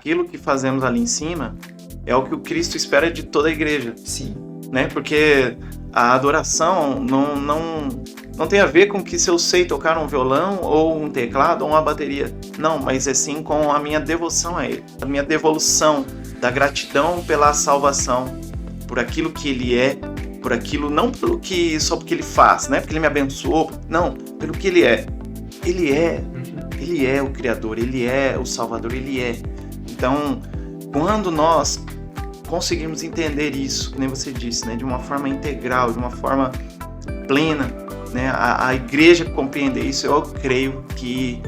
aquilo que fazemos ali em cima é o que o Cristo espera de toda a igreja. Sim. Né? Porque a adoração não tem a ver com que se eu sei tocar um violão ou um teclado ou uma bateria. Não, mas é sim com a minha devoção a Ele, a minha devolução da gratidão pela salvação, por aquilo que Ele é, por aquilo, não pelo que só porque Ele faz, né? Porque Ele me abençoou, não, pelo que Ele é. Ele é o Criador, Ele é o Salvador, Ele é. Então, quando nós conseguirmos entender isso, como você disse, né, de uma forma integral, de uma forma plena, né, a igreja compreender isso, eu creio que,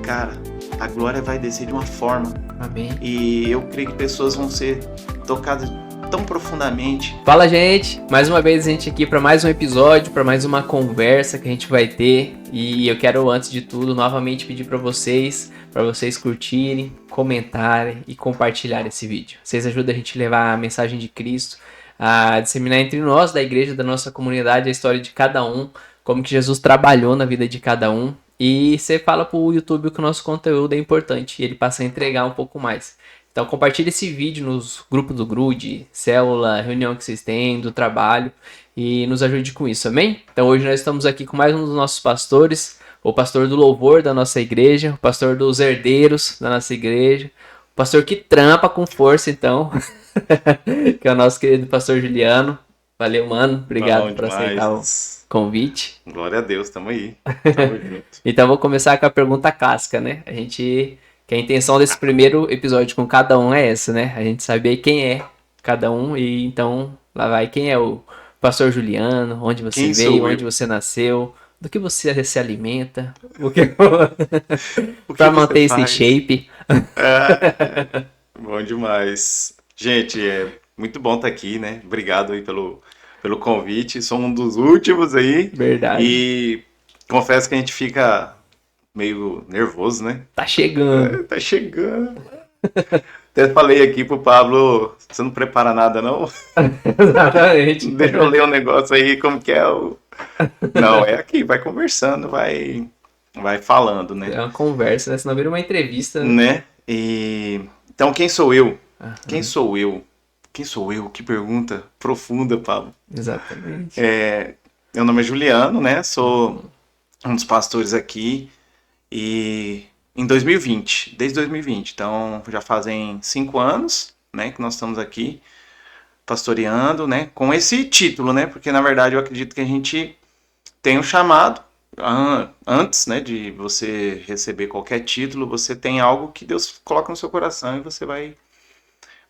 cara, a glória vai descer de uma forma. Amém. E eu creio que pessoas vão ser tocadas tão profundamente. Fala, gente! Mais uma vez a gente aqui para mais um episódio, para mais uma conversa que a gente vai ter. E eu quero, antes de tudo, novamente pedir para vocês curtirem, comentarem e compartilharem esse vídeo. Vocês ajudam a gente a levar a mensagem de Cristo, a disseminar entre nós, da igreja, da nossa comunidade, a história de cada um, como que Jesus trabalhou na vida de cada um. E você fala pro YouTube que o nosso conteúdo é importante e ele passa a entregar um pouco mais. Então compartilhe esse vídeo nos grupos do Grude, célula, reunião que vocês têm, do trabalho, e nos ajude com isso, amém? Então hoje nós estamos aqui com mais um dos nossos pastores, o pastor do louvor da nossa igreja, o pastor dos herdeiros da nossa igreja, o pastor que trampa com força, então, que é o nosso querido pastor Juliano. Valeu, mano, obrigado por aceitar o convite. Glória a Deus, tamo aí, tamo junto. Então vou começar com a pergunta clássica, né? Que a intenção desse primeiro episódio com cada um é essa, né? A gente saber quem é cada um e então lá vai. Quem é o pastor Juliano? Onde você veio? Onde você nasceu? Do que você se alimenta? Para manter esse shape. Bom demais. Gente, é muito bom estar aqui, né? Obrigado aí pelo convite. Sou um dos últimos aí. Verdade. E confesso que a gente fica meio nervoso, né? Tá chegando. Tá chegando. Até falei aqui pro Pablo, você não prepara nada, não? Exatamente. Deixa eu ler um negócio aí, como que é o... Não, é aqui, vai conversando, vai falando, né? É uma conversa, né? Senão vira uma entrevista. Né? Então, quem sou eu? Quem sou eu? Quem sou eu? Que pergunta profunda, Pablo. Exatamente. Meu nome é Juliano, né? Sou um dos pastores aqui. E em 2020, desde 2020, então já fazem 5 anos, né, que nós estamos aqui pastoreando, né, com esse título, né, porque na verdade eu acredito que a gente tem um chamado, antes, né, de você receber qualquer título, você tem algo que Deus coloca no seu coração e você vai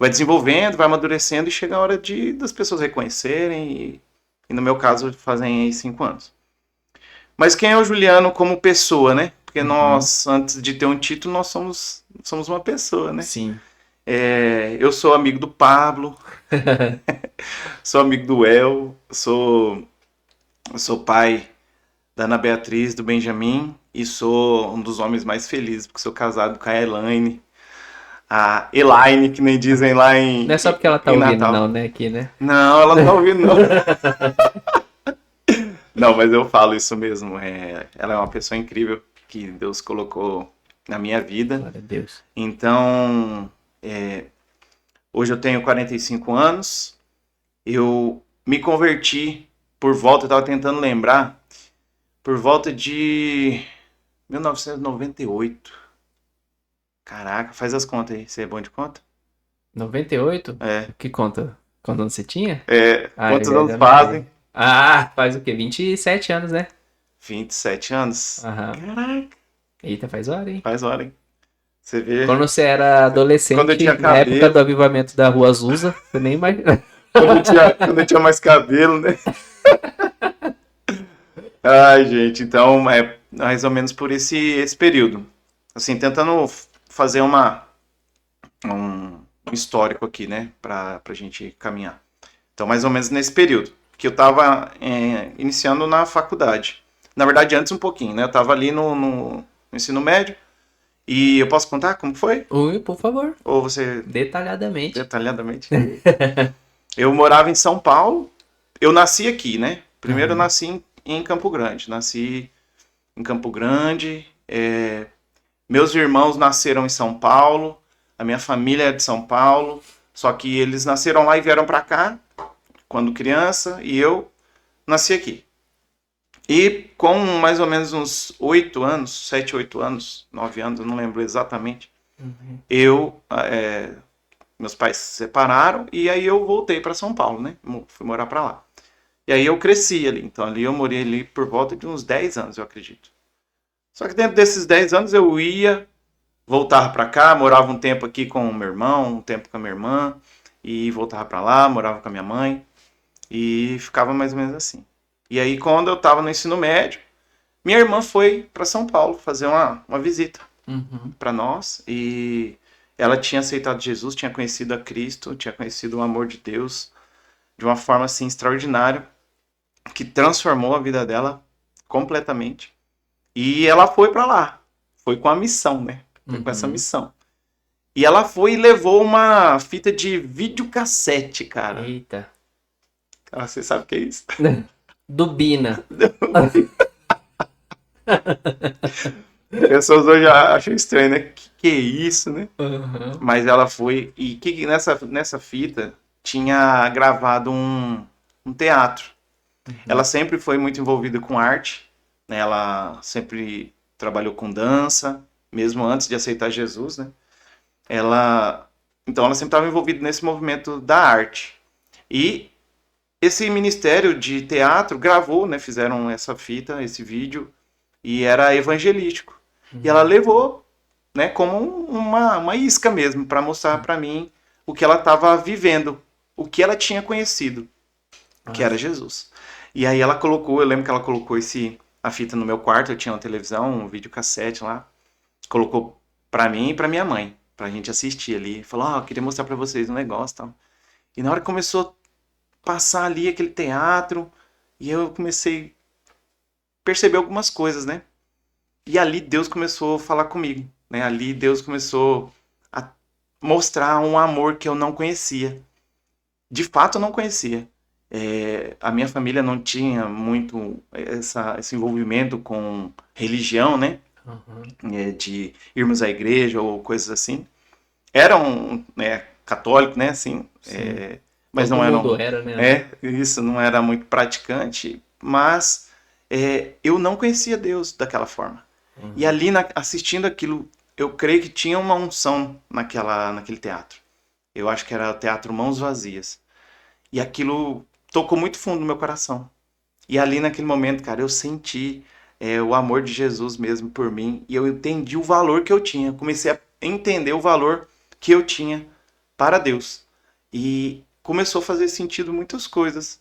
desenvolvendo, vai amadurecendo e chega a hora das pessoas reconhecerem e no meu caso fazem aí 5 anos. Mas quem é o Juliano como pessoa, né? Porque nós, antes de ter um título, nós somos uma pessoa, né? Sim. Eu sou amigo do Pablo, sou amigo do El, sou pai da Ana Beatriz, do Benjamin, e sou um dos homens mais felizes, porque sou casado com a Elaine. A Elaine, que nem dizem lá em Não é só porque ela tá ouvindo, Natal. não, né? Aqui, né? Não, ela não tá ouvindo, não. Não, mas eu falo isso mesmo. Ela é uma pessoa incrível que Deus colocou na minha vida. Glória a Deus. Então, hoje eu tenho 45 anos. Eu me converti eu estava tentando lembrar, por volta de 1998. Caraca, faz as contas aí. Você é bom de conta? 98? Que conta? Quantos anos você tinha? Quantos anos fazem? Faz o quê? 27 anos, né? 27 anos? Aham. Caraca. Eita, faz hora, hein? Faz hora, hein? Você vê... Quando você era adolescente, quando eu tinha na época do avivamento da Rua Azusa, você nem imagina. Quando eu tinha mais cabelo, né? Ai, gente, então é mais ou menos por esse período. Assim, tentando fazer um histórico aqui, né? Pra gente caminhar. Então, mais ou menos nesse período. Que eu estava iniciando na faculdade. Na verdade, antes um pouquinho, né? Eu estava ali no ensino médio. E eu posso contar como foi? Oi, por favor. Ou você... Detalhadamente. Detalhadamente. Eu morava em São Paulo. Eu nasci aqui, né? Primeiro eu nasci em Campo Grande. Nasci em Campo Grande. Meus irmãos nasceram em São Paulo. A minha família é de São Paulo, só que eles nasceram lá e vieram para cá quando criança, e eu nasci aqui. E com mais ou menos uns 8 anos, 7, 8 anos, 9 anos, eu não lembro exatamente, eu, meus pais se separaram e aí eu voltei para São Paulo, né? Fui morar para lá. E aí eu cresci ali, então ali eu morei ali por volta de uns 10 anos, eu acredito. Só que dentro desses 10 anos eu ia, voltava para cá, morava um tempo aqui com o meu irmão, um tempo com a minha irmã, e voltava para lá, morava com a minha mãe, e ficava mais ou menos assim. E aí quando eu estava no ensino médio, minha irmã foi para São Paulo fazer uma visita para nós, e ela tinha aceitado Jesus, tinha conhecido a Cristo, tinha conhecido o amor de Deus de uma forma assim extraordinária, que transformou a vida dela completamente. E ela foi para lá, foi com a missão, né? Foi com essa missão. E ela foi e levou uma fita de videocassete, cara. Eita. Cara, você sabe o que é isso? Dubina. Pessoas hoje acham estranho, né? Que é isso, né? Uhum. Mas ela foi. E que nessa fita tinha gravado um teatro. Ela sempre foi muito envolvida com arte, né? Ela sempre trabalhou com dança, mesmo antes de aceitar Jesus, né? Então ela sempre estava envolvida nesse movimento da arte. E esse ministério de teatro gravou, né? Fizeram essa fita, esse vídeo, e era evangelístico. E ela levou, né? Como uma isca mesmo, para mostrar para mim o que ela estava vivendo, o que ela tinha conhecido, que era Jesus. E aí ela colocou, eu lembro que ela colocou a fita no meu quarto, eu tinha uma televisão, um videocassete lá, colocou pra mim e pra minha mãe, pra gente assistir ali. Falou, queria mostrar pra vocês um negócio e tal. E na hora que começou a passar ali aquele teatro, e eu comecei a perceber algumas coisas, né? E ali Deus começou a falar comigo, né? Ali Deus começou a mostrar um amor que eu não conhecia. De fato eu não conhecia. A minha família não tinha muito esse envolvimento com religião, né? De irmos à igreja ou coisas assim. Eram, né, católicos, né? Assim, mas Todo não eram. mundo era, né? Isso, não era muito praticante. Mas eu não conhecia Deus daquela forma. E ali, assistindo aquilo, eu creio que tinha uma unção naquele teatro. Eu acho que era o teatro Mãos Vazias. E aquilo tocou muito fundo no meu coração. E ali naquele momento, cara, eu senti o amor de Jesus mesmo por mim. E eu entendi o valor que eu tinha. Comecei a entender o valor que eu tinha para Deus. E começou a fazer sentido muitas coisas.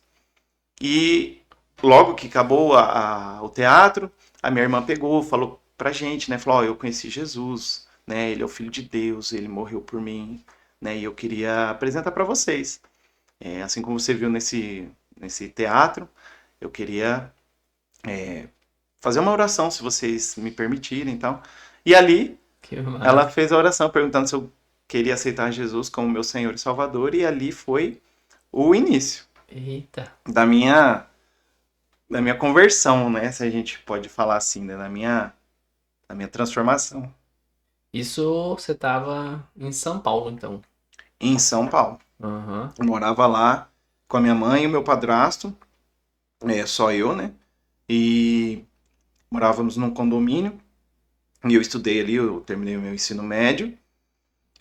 E logo que acabou o teatro, a minha irmã pegou, falou pra gente, né? Falou, eu conheci Jesus, né? Ele é o Filho de Deus, ele morreu por mim, né? E eu queria apresentar para vocês. Assim como você viu nesse teatro, eu queria fazer uma oração, se vocês me permitirem e tal. E ali, ela fez a oração perguntando se eu queria aceitar Jesus como meu Senhor e Salvador, e ali foi o início. Eita. Da minha conversão, né? Se a gente pode falar assim, né? Da minha transformação. Isso você tava em São Paulo, então? Em São Paulo. Uhum. Eu morava lá com a minha mãe e o meu padrasto, só eu, né? E morávamos num condomínio. E eu estudei ali, eu terminei o meu ensino médio.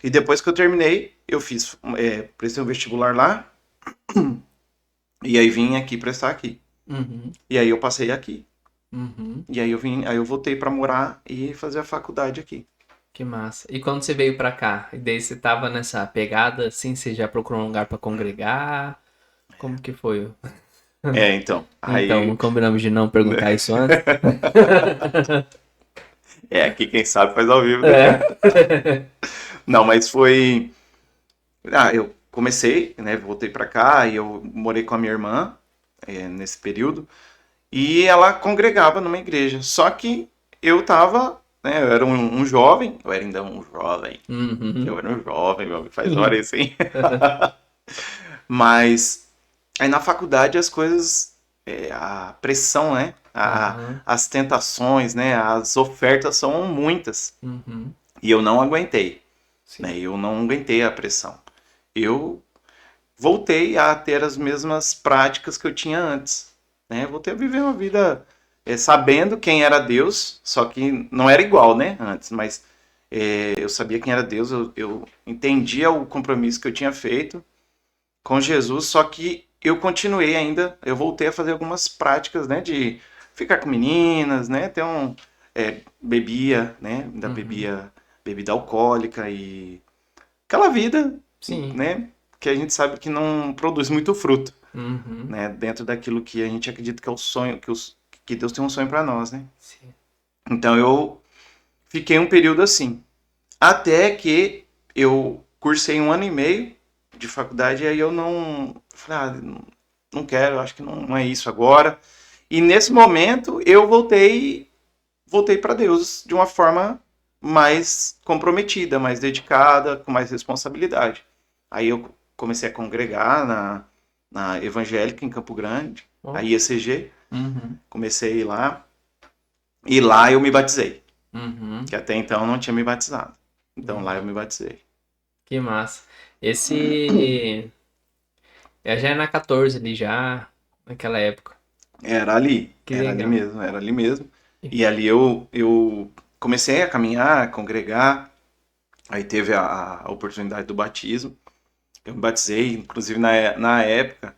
E depois que eu terminei, eu prestei um vestibular lá. E aí vim aqui prestar aqui. E aí eu passei aqui. E aí eu voltei pra morar e fazer a faculdade aqui. Que massa. E quando você veio pra cá? E daí você tava nessa pegada, assim, você já procurou um lugar pra congregar? Como que foi? Então. Então, não combinamos de não perguntar isso antes? Aqui quem sabe faz ao vivo, né? Não, mas foi... eu comecei, né? Voltei pra cá e eu morei com a minha irmã nesse período. E ela congregava numa igreja. Só que eu tava... né, eu era um jovem. Eu era ainda um jovem. Eu era um jovem, meu amigo. Faz hora isso, hein? Mas... aí na faculdade as coisas... a pressão, né? As tentações, né? As ofertas são muitas. E eu não aguentei. Sim. né? Eu não aguentei a pressão. Eu voltei a ter as mesmas práticas que eu tinha antes, né? Voltei a viver uma vida sabendo quem era Deus, só que não era igual, né? Antes, mas eu sabia quem era Deus, eu entendia o compromisso que eu tinha feito com Jesus, só que eu continuei ainda, eu voltei a fazer algumas práticas, né? De ficar com meninas, né? Bebia, né? Ainda bebia bebida alcoólica e aquela vida, Sim. né? Que a gente sabe que não produz muito fruto, Uhum. né? Dentro daquilo que a gente acredita que é o sonho, que Deus tem um sonho para nós, né? Sim. Então eu fiquei um período assim, até que eu cursei 1 ano e meio de faculdade e aí eu não falei, não quero, acho que não é isso agora. E nesse momento eu voltei para Deus de uma forma mais comprometida, mais dedicada, com mais responsabilidade. Aí eu comecei a congregar na Evangélica em Campo Grande, Ó. a IECG, Uhum. comecei a ir lá, e lá eu me batizei, Uhum. que até então eu não tinha me batizado. Então lá eu me batizei. Que massa. Esse. Já é na 14 ali, já, naquela época. Que Era ali legal. mesmo, era ali mesmo. E ali eu comecei a caminhar, a congregar, aí teve a oportunidade do batismo. Eu me batizei, inclusive na época,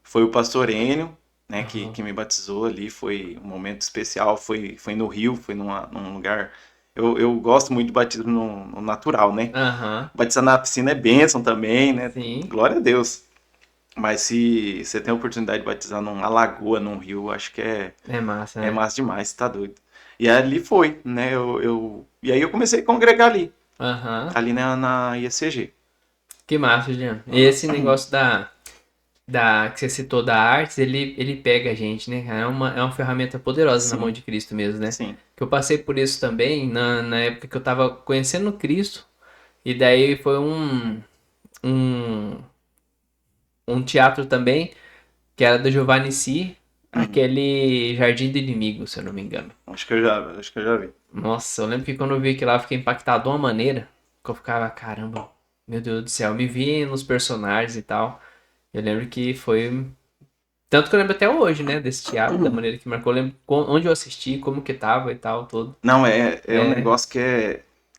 foi o pastor Enio, né, Aham. que me batizou ali, foi um momento especial, foi no Rio, foi num lugar... Eu gosto muito de batismo no natural, né? Aham. Batizar na piscina é bênção também, né? Sim. Glória a Deus. Mas se você tem a oportunidade de batizar numa lagoa, num rio, acho que É massa, é né? massa demais, tá doido. E ali foi, né? E aí eu comecei a congregar Aham. ali na IECG. Que massa, Jean. E esse negócio que você citou da artes, ele pega a gente, né? É uma ferramenta poderosa na mão Sim, de Cristo mesmo, né? sim. Que eu passei por isso também na época que eu tava conhecendo Cristo. E daí foi um, um teatro também, que era do Giovanni Si, Uhum. aquele Jardim do Inimigo, se eu não me engano. Acho que eu já vi. Nossa, eu lembro que quando eu vi aquilo lá, eu fiquei impactado de uma maneira que eu ficava, caramba, meu Deus do céu, me vi nos personagens e tal. Eu lembro que foi. Tanto que eu lembro até hoje, né, desse teatro, da maneira que marcou. Eu lembro onde eu assisti, como que tava e tal, todo. Não, é um É, negócio que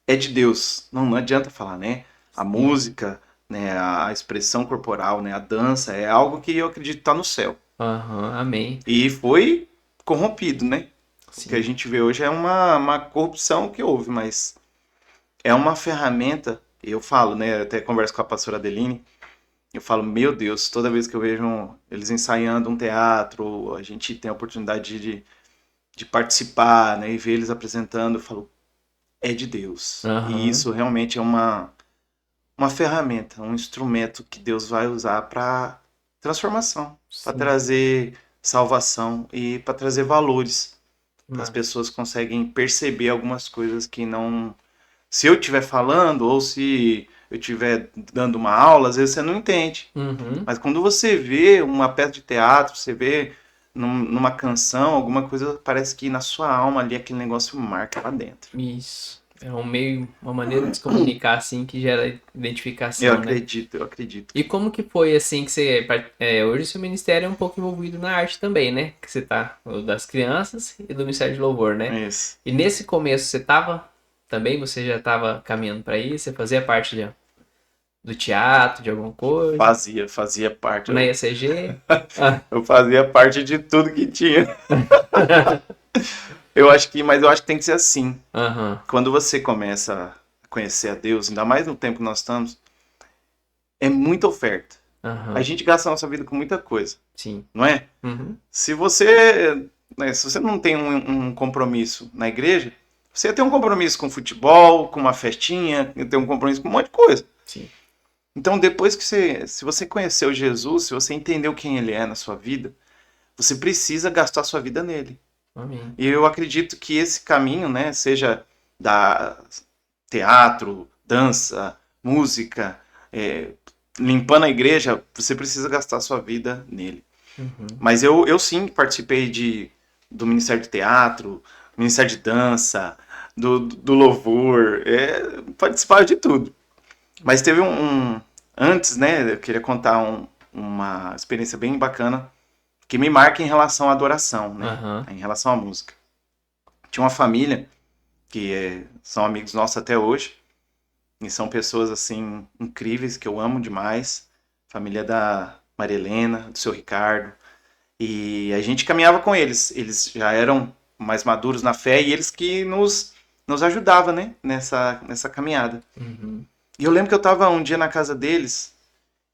é de Deus. Não adianta falar, né? A sim. música, né? A expressão corporal, né? A dança é algo que eu acredito tá no céu. Aham, amém. E foi corrompido, né? O que a Sim. gente vê hoje é uma corrupção que houve, mas é uma ferramenta. Eu falo, né? Eu até converso com a pastora Adeline. Eu falo, meu Deus, toda vez que eu vejo eles ensaiando um teatro, a gente tem a oportunidade de participar, né? E ver eles apresentando, eu falo, é de Deus. E Aham, isso realmente é uma ferramenta, um instrumento que Deus vai usar para transformação, para sim. trazer salvação e para trazer valores. As Massa. pessoas conseguem perceber algumas coisas que não. Se eu estiver falando ou se eu estiver dando uma aula, às vezes você não entende. Uhum. Mas quando você vê uma peça de teatro, você vê numa canção, alguma coisa, parece que na sua alma ali aquele negócio marca lá dentro. Isso. É um meio, uma maneira de se comunicar assim que gera identificação, né? Eu acredito E que. como que foi assim que você. Hoje o seu ministério é um pouco envolvido na arte também, né? Que você tá, o das crianças e do Ministério de Louvor, né? É isso. E nesse começo você tava também, você já tava caminhando para isso, você fazia parte do teatro, de alguma coisa, Fazia parte. na ECG. Ah. Eu fazia parte de tudo que tinha. Mas eu acho que tem que ser assim. Aham, Quando você começa a conhecer a Deus, ainda mais no tempo que nós estamos, é muita oferta. A aham, gente gasta a nossa vida com muita coisa, sim. não é? Uhum, Se você, né, se você não tem um compromisso na igreja, você tem um compromisso com futebol, com uma festinha, tem um compromisso com um monte de coisa. sim. Então, depois que se você conheceu Jesus, se você entendeu quem ele é na sua vida, você precisa gastar a sua vida nele. Amém. E eu acredito que esse caminho, né, seja da teatro, dança, música, limpando a igreja, você precisa gastar a sua vida nele. Uhum, Mas eu sim participei do Ministério de Teatro, Ministério de Dança, do Louvor, participava de tudo. Mas teve antes, né, eu queria contar uma experiência bem bacana que me marca em relação à adoração, né, Aham. em relação à música. Tinha uma família que são amigos nossos até hoje, e são pessoas, assim, incríveis, que eu amo demais. Família da Maria Helena, do seu Ricardo. E a gente caminhava com eles. Eles já eram mais maduros na fé e eles que nos ajudavam, né? Nessa caminhada. Uhum. E eu lembro que eu tava um dia na casa deles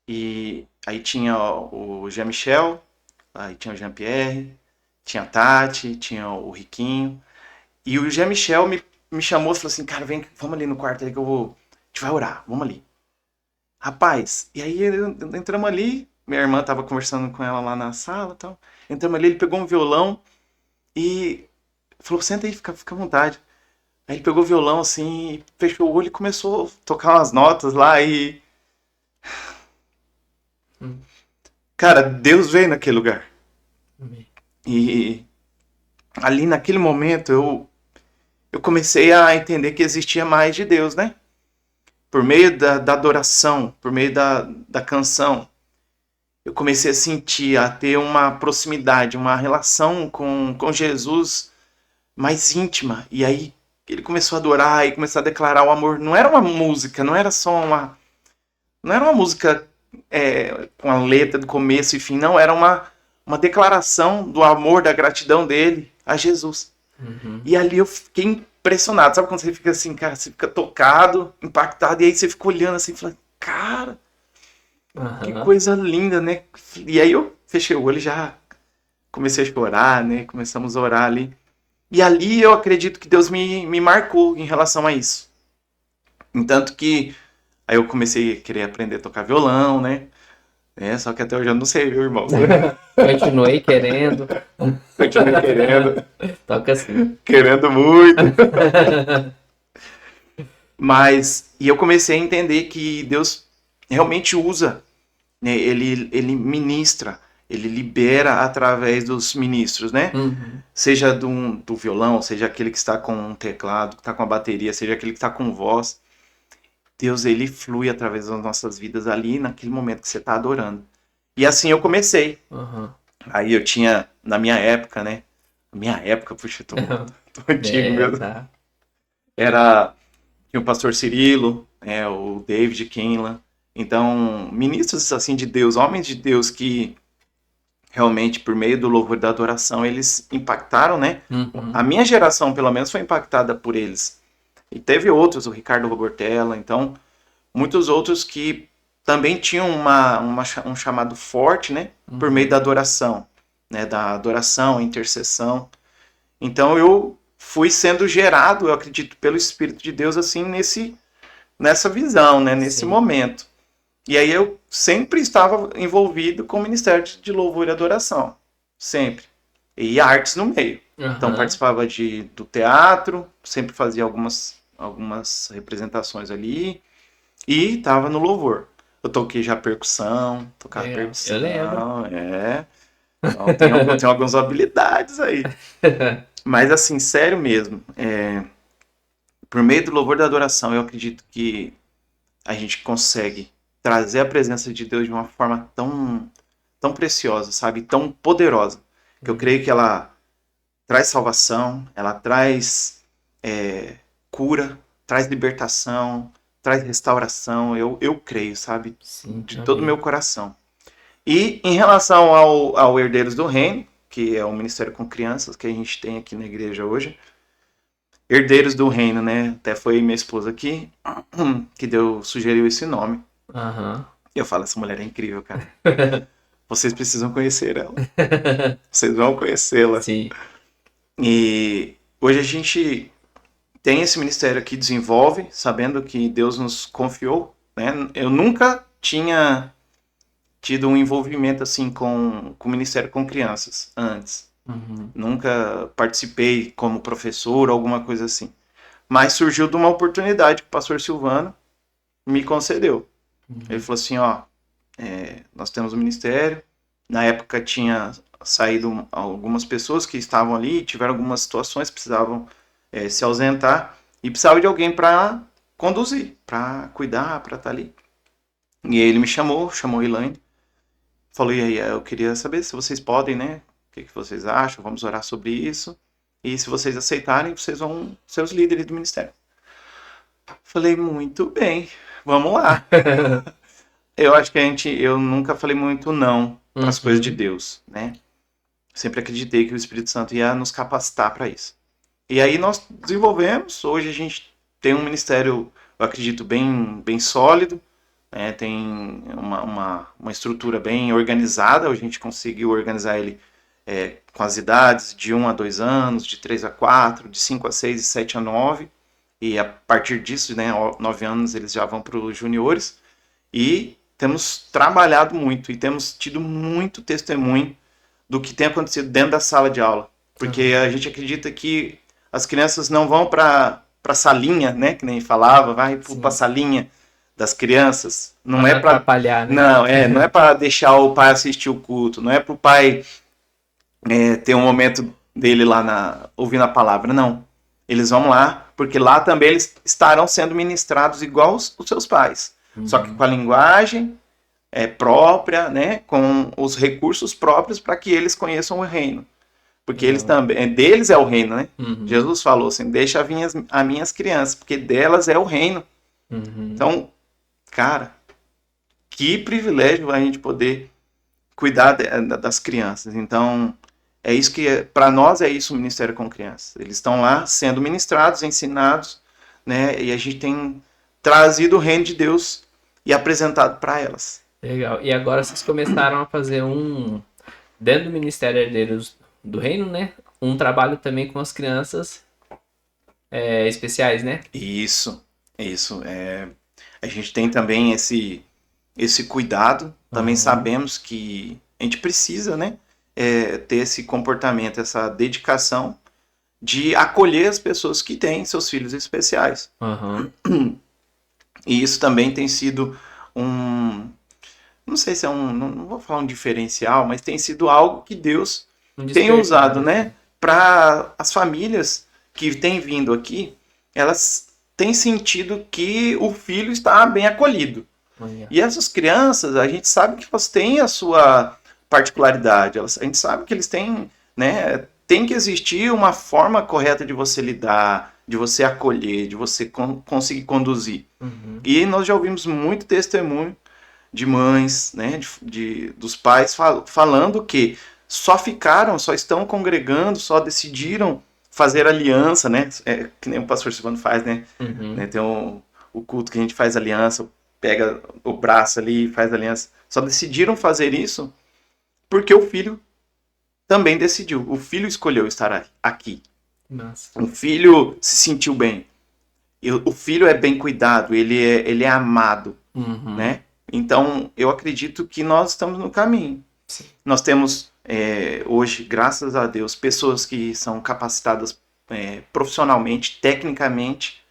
e aí tinha o Jean-Michel, aí tinha o Jean-Pierre, tinha a Tati, tinha o Riquinho. E o Jean-Michel me chamou e falou assim, cara, vem, vamos ali no quarto aí que a gente vai orar, vamos ali. Rapaz, e aí entramos ali, minha irmã tava conversando com ela lá na sala e tal. Entramos ali, ele pegou um violão e falou, senta aí, fica à vontade. Aí ele pegou o violão assim, fechou o olho e começou a tocar umas notas lá e... Hum. Cara, Deus veio naquele lugar. Amém. E ali naquele momento eu comecei a entender que existia mais de Deus, né? Por meio da adoração, por meio da canção, eu comecei a sentir, a ter uma proximidade, uma relação com Jesus mais íntima. E aí ele começou a adorar e começou a declarar o amor. Não era uma música, não era só uma... Não era uma música com a letra do começo e fim, não. Era uma declaração do amor, da gratidão dele a Jesus. Uhum. E ali eu fiquei impressionado. Sabe quando você fica assim, cara, você fica tocado, impactado, e aí você fica olhando assim, falando, cara, que Aham. coisa linda, né? E aí eu fechei o olho e já comecei a chorar, né? Começamos a orar ali. E ali eu acredito que Deus me marcou em relação a isso. Entanto que aí eu comecei a querer aprender a tocar violão, né? Só que até hoje eu não sei, viu, irmão? Continuei querendo. Continuei querendo, Toca assim. querendo muito. Mas, e eu comecei a entender que Deus realmente usa, né? Ele ministra, ele libera através dos ministros, né? Uhum. Seja do violão, seja aquele que está com um teclado, que está com a bateria, seja aquele que está com voz. Deus, ele flui através das nossas vidas ali, naquele momento que você está adorando. E assim eu comecei. Uhum. Aí eu tinha, na minha época, né? Minha época, puxa, tô antigo mesmo. Tá. Tinha o pastor Cirilo, o David Kinlan. Então, ministros assim de Deus, homens de Deus que realmente, por meio do louvor e da adoração, eles impactaram, né? Uhum. A minha geração, pelo menos, foi impactada por eles. E teve outros, o Ricardo Robortella, então, muitos outros que também tinham um chamado forte, né? Por meio da adoração, né? Da adoração, intercessão. Então, eu fui sendo gerado, eu acredito, pelo Espírito de Deus, assim, nessa visão, né? Nesse Sim. momento. E aí eu sempre estava envolvido com o Ministério de Louvor e Adoração. Sempre. E artes no meio. Então Aham. participava do teatro, sempre fazia algumas representações ali. E estava no louvor. Eu toquei já percussão, tocava Legal. percussão. Eu lembro. Então, tem algumas habilidades aí. Mas assim, sério mesmo. Por meio do louvor e da adoração, eu acredito que a gente consegue trazer a presença de Deus de uma forma tão preciosa, sabe? Tão poderosa. Que eu creio que ela traz salvação, ela traz cura, traz libertação, traz restauração. Eu creio, sabe? Sim, De todo o amém. meu coração. E em relação ao Herdeiros do Reino, que é o Ministério com Crianças que a gente tem aqui na igreja hoje, Herdeiros do Reino, né? Até foi minha esposa aqui que sugeriu esse nome. Aham. E eu falo, essa mulher é incrível, cara. Vocês precisam conhecer ela. Vocês vão conhecê-la. Sim. E hoje a gente tem esse ministério aqui, desenvolve, sabendo que Deus nos confiou, né? Eu nunca tinha tido um envolvimento assim com o ministério com crianças antes. Uhum. Nunca participei como professor ou alguma coisa assim. Mas surgiu de uma oportunidade que o pastor Silvano me concedeu. Ele falou assim, ó, nós temos um ministério. Na época tinha saído algumas pessoas que estavam ali, tiveram algumas situações, precisavam se ausentar e precisava de alguém para conduzir, para cuidar, para estar ali. E aí ele me chamou a Elaine, falou, e aí, eu queria saber se vocês podem, né? O que vocês acham? Vamos orar sobre isso. E se vocês aceitarem, vocês vão ser os líderes do ministério. Falei, muito bem, vamos lá. Eu acho que eu nunca falei muito não para as coisas de Deus, né? Sempre acreditei que o Espírito Santo ia nos capacitar para isso. E aí nós desenvolvemos, hoje a gente tem um ministério, eu acredito, bem sólido, né? Tem uma estrutura bem organizada, a gente conseguiu organizar ele com as idades de 1 a 2 anos, de 3 a 4, de 5 a 6 e 7 a 9, e a partir disso, né, 9 anos eles já vão para os juniores, e temos trabalhado muito, e temos tido muito testemunho do que tem acontecido dentro da sala de aula, porque a gente acredita que as crianças não vão para a salinha, né, que nem falava, vai para a salinha das crianças, não é para atrapalhar, né? Não é para deixar o pai assistir o culto, não é para o pai ter um momento dele lá ouvindo a palavra, não. Eles vão lá, porque lá também eles estarão sendo ministrados igual os seus pais, só que com a linguagem própria, né, com os recursos próprios para que eles conheçam o reino. Porque eles também, deles é o reino, né? Jesus falou assim, deixa as minhas crianças, porque delas é o reino. Então, cara, que privilégio a gente poder cuidar das crianças. Então, é isso que, para nós, é isso o Ministério com Crianças. Eles estão lá sendo ministrados, ensinados, né? E a gente tem trazido o reino de Deus e apresentado para elas. Legal. E agora vocês começaram a fazer dentro do Ministério Herdeiros do Reino, né? Um trabalho também com as crianças especiais, né? Isso. A gente tem também esse cuidado. Também sabemos que a gente precisa, né? Ter esse comportamento, essa dedicação de acolher as pessoas que têm seus filhos especiais. E isso também tem sido não sei se não vou falar um diferencial, mas tem sido algo que Deus tem usado, né? Para as famílias que têm vindo aqui, elas têm sentido que o filho está bem acolhido. E essas crianças, a gente sabe que elas têm a sua particularidade, a gente sabe que eles têm, né? Tem que existir uma forma correta de você lidar, de você acolher, de você conseguir conduzir. E nós já ouvimos muito testemunho de mães, né, dos pais falando que só estão congregando, só decidiram fazer aliança, né, que nem o pastor Silvano faz, né, tem o culto que a gente faz aliança, pega o braço ali e faz aliança, só decidiram fazer isso porque o filho também decidiu, o filho escolheu estar aqui. Nossa. O filho se sentiu bem, o filho é bem cuidado, ele é amado, né? Então, eu acredito que nós estamos no caminho. Sim. Nós temos, hoje, graças a Deus, pessoas que são capacitadas profissionalmente, tecnicamente,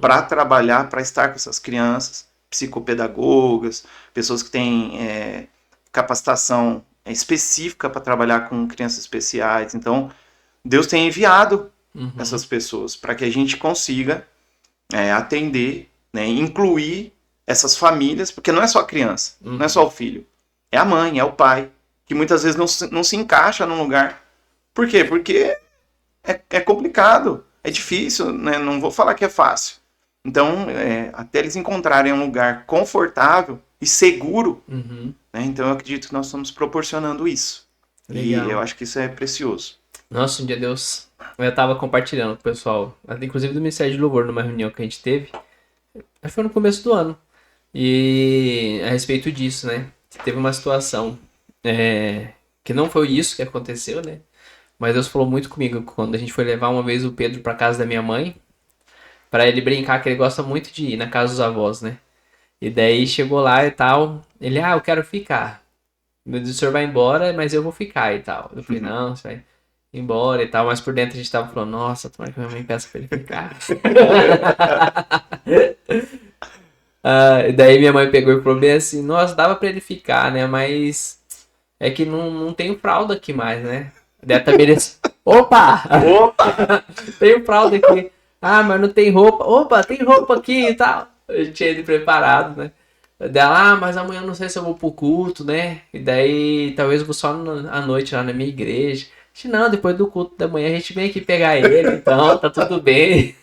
para trabalhar, para estar com essas crianças, psicopedagogas, pessoas que têm capacitação específica para trabalhar com crianças especiais. Então, Deus tem enviado essas pessoas para que a gente consiga atender, né, incluir essas famílias, porque não é só a criança, não é só o filho, é a mãe, é o pai, que muitas vezes não se encaixa num lugar. Por quê? Porque é complicado, é difícil, né? Não vou falar que é fácil. Então, até eles encontrarem um lugar confortável e seguro, né? Então eu acredito que nós estamos proporcionando isso. Legal. E eu acho que isso é precioso. Nossa, um dia Deus, eu estava compartilhando com o pessoal, inclusive do Ministério de Louvor, numa reunião que a gente teve, acho que foi no começo do ano. E a respeito disso, né? Teve uma situação que não foi isso que aconteceu, né? Mas Deus falou muito comigo quando a gente foi levar uma vez o Pedro para casa da minha mãe, para ele brincar, que ele gosta muito de ir na casa dos avós, né? E daí chegou lá e tal, ele, eu quero ficar. Meu Deus, o senhor vai embora, mas eu vou ficar e tal. Eu falei, não, você vai embora e tal, mas por dentro a gente tava falando, nossa, tomara que minha mãe peça pra ele ficar. E daí minha mãe pegou e falou bem assim, nossa, dava pra ele ficar, né, mas é que não tem fralda aqui mais, né? Daí também disse, opa! Tem fralda aqui. Ah, mas não tem roupa. Opa, tem roupa aqui e tal. A gente tinha ele preparado, né? Dela, mas amanhã eu não sei se eu vou pro culto, né? E daí talvez eu vou só à noite lá na minha igreja. Disse, não, depois do culto da manhã a gente vem aqui pegar ele, então tá tudo bem.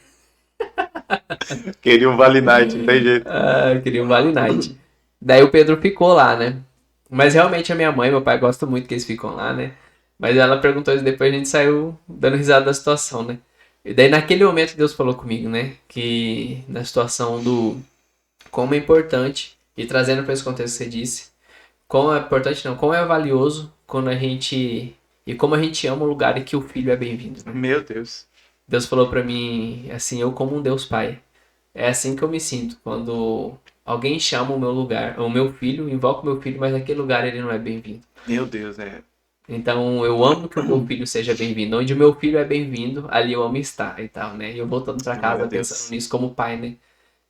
Queria um Vale Night, não tem jeito. Ah, eu queria um Vale Night. Daí o Pedro ficou lá, né? Mas realmente a minha mãe e meu pai gostam muito que eles ficam lá, né? Mas ela perguntou isso depois, a gente saiu dando risada da situação, né? E daí naquele momento Deus falou comigo, né? Que na situação do como é importante, e trazendo para esse contexto que você disse, como é importante não, como é valioso quando a gente e como a gente ama o lugar em que o filho é bem-vindo, né? Meu Deus. Deus falou para mim assim, eu como um Deus Pai. É assim que eu me sinto quando alguém chama o meu lugar, o meu filho, invoca o meu filho, mas naquele lugar ele não é bem-vindo. Meu Deus, é. Então eu amo que o meu filho seja bem-vindo. Onde o meu filho é bem-vindo, ali eu amo estar e tal, né? E eu voltando pra Glória a casa pensando Deus. nisso como pai, né?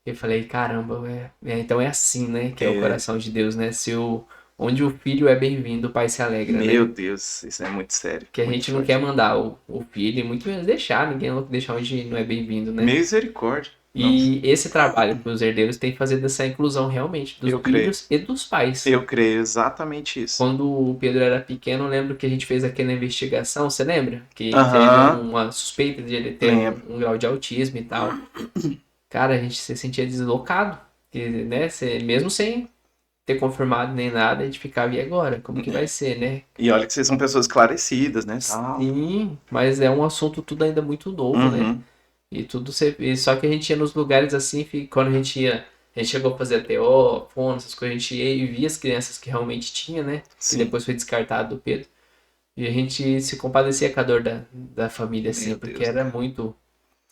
Eu falei, caramba, então é assim, né? Que é o É, coração de Deus, né? Onde o filho é bem-vindo, o pai se alegra, meu né? Deus, isso é muito sério, Que a muito gente não quer forte. mandar o filho, e muito menos deixar ninguém deixar onde não é bem-vindo, né? Misericórdia. Nossa, E esse trabalho que os herdeiros têm que fazer dessa inclusão realmente dos eu creio. filhos e dos pais. Eu creio exatamente isso. Quando o Pedro era pequeno, eu lembro que a gente fez aquela investigação, você lembra? Que teve Aham, uma suspeita de ele ter lembro. um grau de autismo e tal. Cara, a gente se sentia deslocado, que, né? Mesmo sem ter confirmado nem nada, a gente ficava, e agora? Como que vai ser, né? E olha que vocês são pessoas esclarecidas, né? Tal. Sim, mas é um assunto tudo ainda muito novo, né? Uhum, Só que a gente ia nos lugares assim, quando a gente chegou a fazer ATO, fono, essas coisas, a gente ia e via as crianças que realmente tinha, né? Que sim. depois foi descartado do Pedro. E a gente se compadecia com a dor da família, assim, Meu porque Deus, cara.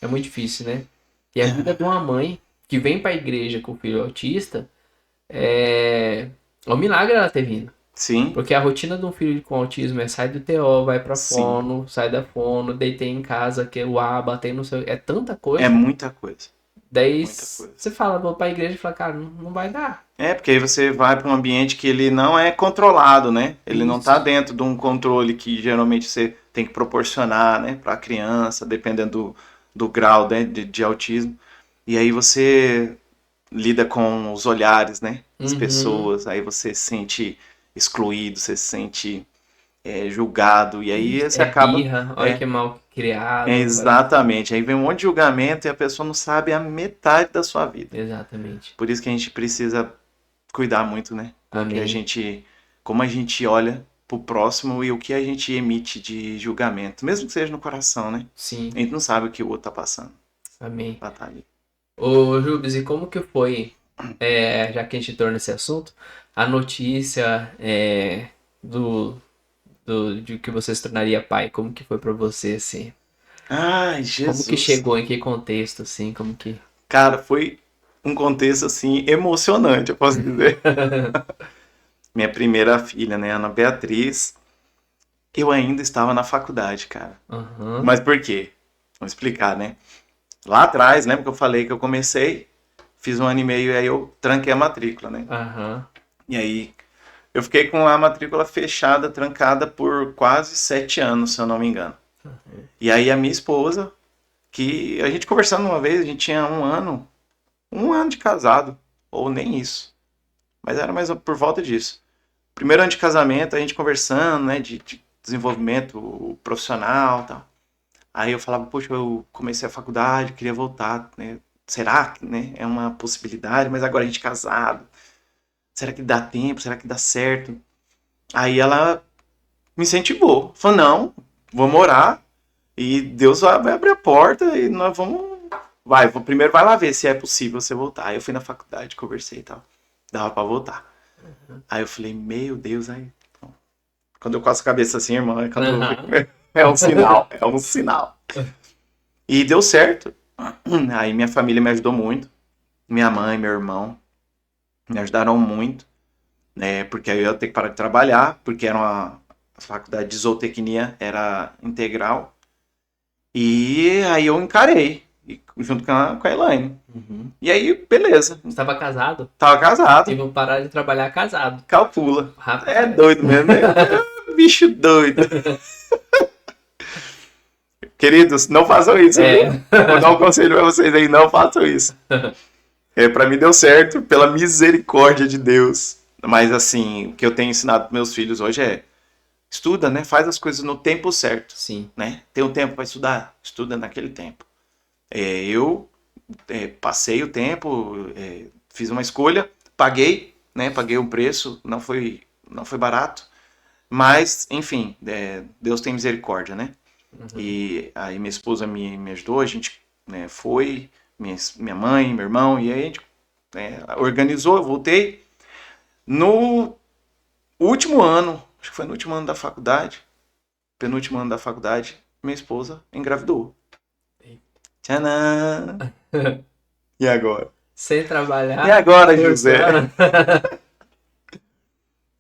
é muito difícil, né? E a vida de uma mãe que vem pra igreja com o filho autista é um milagre ela ter vindo. Sim, Porque a rotina de um filho com autismo é sai do TO, vai pra sim. fono, sai da fono, deitei em casa, que é o aba, tem no seu. É tanta É coisa. muita coisa, Daí muita coisa. você fala, vou pra igreja e fala, cara, não vai dar. É, porque aí você vai para um ambiente que ele não é controlado, né? Ele não está Isso. dentro de um controle que geralmente você tem que proporcionar, né, para a criança, dependendo do grau, né, de autismo. E aí você lida com os olhares, né, das Uhum. pessoas, aí você se sente excluído, você se sente julgado, e aí Isso. você É acaba. birra, olha É, que mal é criado. exatamente. Aí vem um monte de julgamento e a pessoa não sabe a metade da sua vida. Exatamente. Por isso que a gente precisa cuidar muito, né? Com o que a Amém. gente, como a gente olha pro próximo e o que a gente emite de julgamento, mesmo que seja no coração, né? A Sim. gente não sabe o que o outro tá passando. Amém. Tá ali. Ô, Jubes, e como que foi, já que a gente torna esse assunto, a notícia do, de que você se tornaria pai? Como que foi pra você, assim? Ai, Como que Jesus. chegou? Em que contexto, assim? Como que... Cara, foi um contexto assim emocionante, eu posso dizer. Minha primeira filha, né, Ana Beatriz, eu ainda estava na faculdade, cara. Aham, Mas por quê? Vamos explicar, né? Lá atrás, lembra que eu falei que eu comecei, fiz um ano e meio e aí eu tranquei a matrícula, né? aham. E aí eu fiquei com a matrícula fechada, trancada por quase 7 anos, se eu não me engano. E aí a minha esposa, que a gente conversando uma vez, a gente tinha um ano de casado, ou nem isso, mas era mais por volta disso. Primeiro ano de casamento, a gente conversando, né, de desenvolvimento profissional e tal. Aí eu falava, poxa, eu comecei a faculdade, queria voltar, né? Será que, né, é uma possibilidade? Mas agora a gente casado, será que dá tempo? Será que dá certo? Aí ela me incentivou. Falou, não, vou morar e Deus vai abrir a porta e nós vamos. Primeiro vai lá ver se é possível você voltar. Aí eu fui na faculdade, conversei e tal. Dava pra voltar. Aí eu falei, meu Deus, aí. Quando eu coço a cabeça assim, irmão, é quando. Aham. É um sinal, é um sinal. E deu certo. Aí minha família me ajudou muito. Minha mãe, meu irmão, me ajudaram muito. Né? Porque aí eu ia ter que parar de trabalhar, porque era uma a faculdade de zootecnia era integral. E aí eu encarei, junto com a Elaine. Uhum. E aí, beleza. Você estava casado? Tava E casado, vou parar de trabalhar casado. calcula. É Rapaz. doido mesmo, né? Bicho doido. Queridos, não façam isso, viu? Vou dar um conselho pra vocês aí, não façam isso. Pra mim deu certo, pela misericórdia de Deus. Mas assim, o que eu tenho ensinado pros meus filhos hoje é estuda, né? Faz as coisas no tempo certo, Sim. né? Tem um tempo para estudar, estuda naquele tempo. Eu passei o tempo, fiz uma escolha, paguei, né? Paguei um preço, não foi barato, mas enfim, Deus tem misericórdia, né? E aí minha esposa me ajudou, a gente, né, foi, minha mãe, meu irmão, e aí a gente organizou, eu voltei. No último ano, acho que foi no último ano da faculdade, penúltimo ano da faculdade, minha esposa engravidou. Tchanã! E agora? Sem E trabalhar, agora, José? forçando.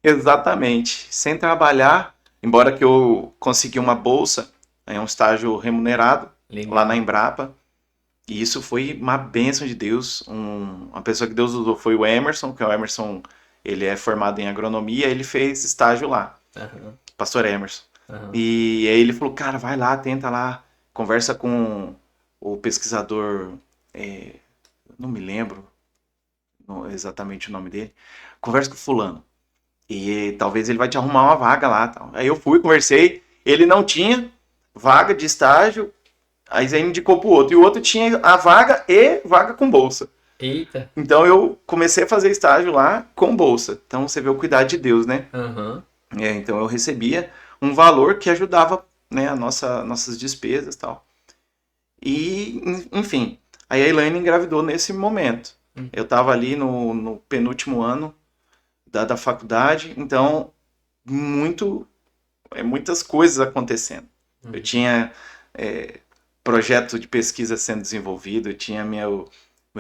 Exatamente. Sem trabalhar, embora que eu consegui uma bolsa, um estágio remunerado lá na Legal. Embrapa. E isso foi uma bênção de Deus. Uma pessoa que Deus usou foi o Emerson, que o Emerson, ele é formado em agronomia, ele fez estágio lá, Aham, pastor Emerson. aham. E aí ele falou, cara, vai lá, tenta lá, conversa com o pesquisador, não me lembro exatamente o nome dele, conversa com fulano. E talvez ele vai te arrumar uma vaga lá. Tal. Aí eu fui, conversei, ele não tinha vaga de estágio, aí ele indicou pro outro. E o outro tinha a vaga e vaga com bolsa. Eita. Então eu comecei a fazer estágio lá com bolsa. Então você vê o cuidado de Deus, né? Aham. Então eu recebia um valor que ajudava, né, nossas despesas e tal. E, enfim, aí a Elaine engravidou nesse momento. Eu estava ali no penúltimo ano da faculdade, então muitas coisas acontecendo. Eu tinha projeto de pesquisa sendo desenvolvido, eu tinha meu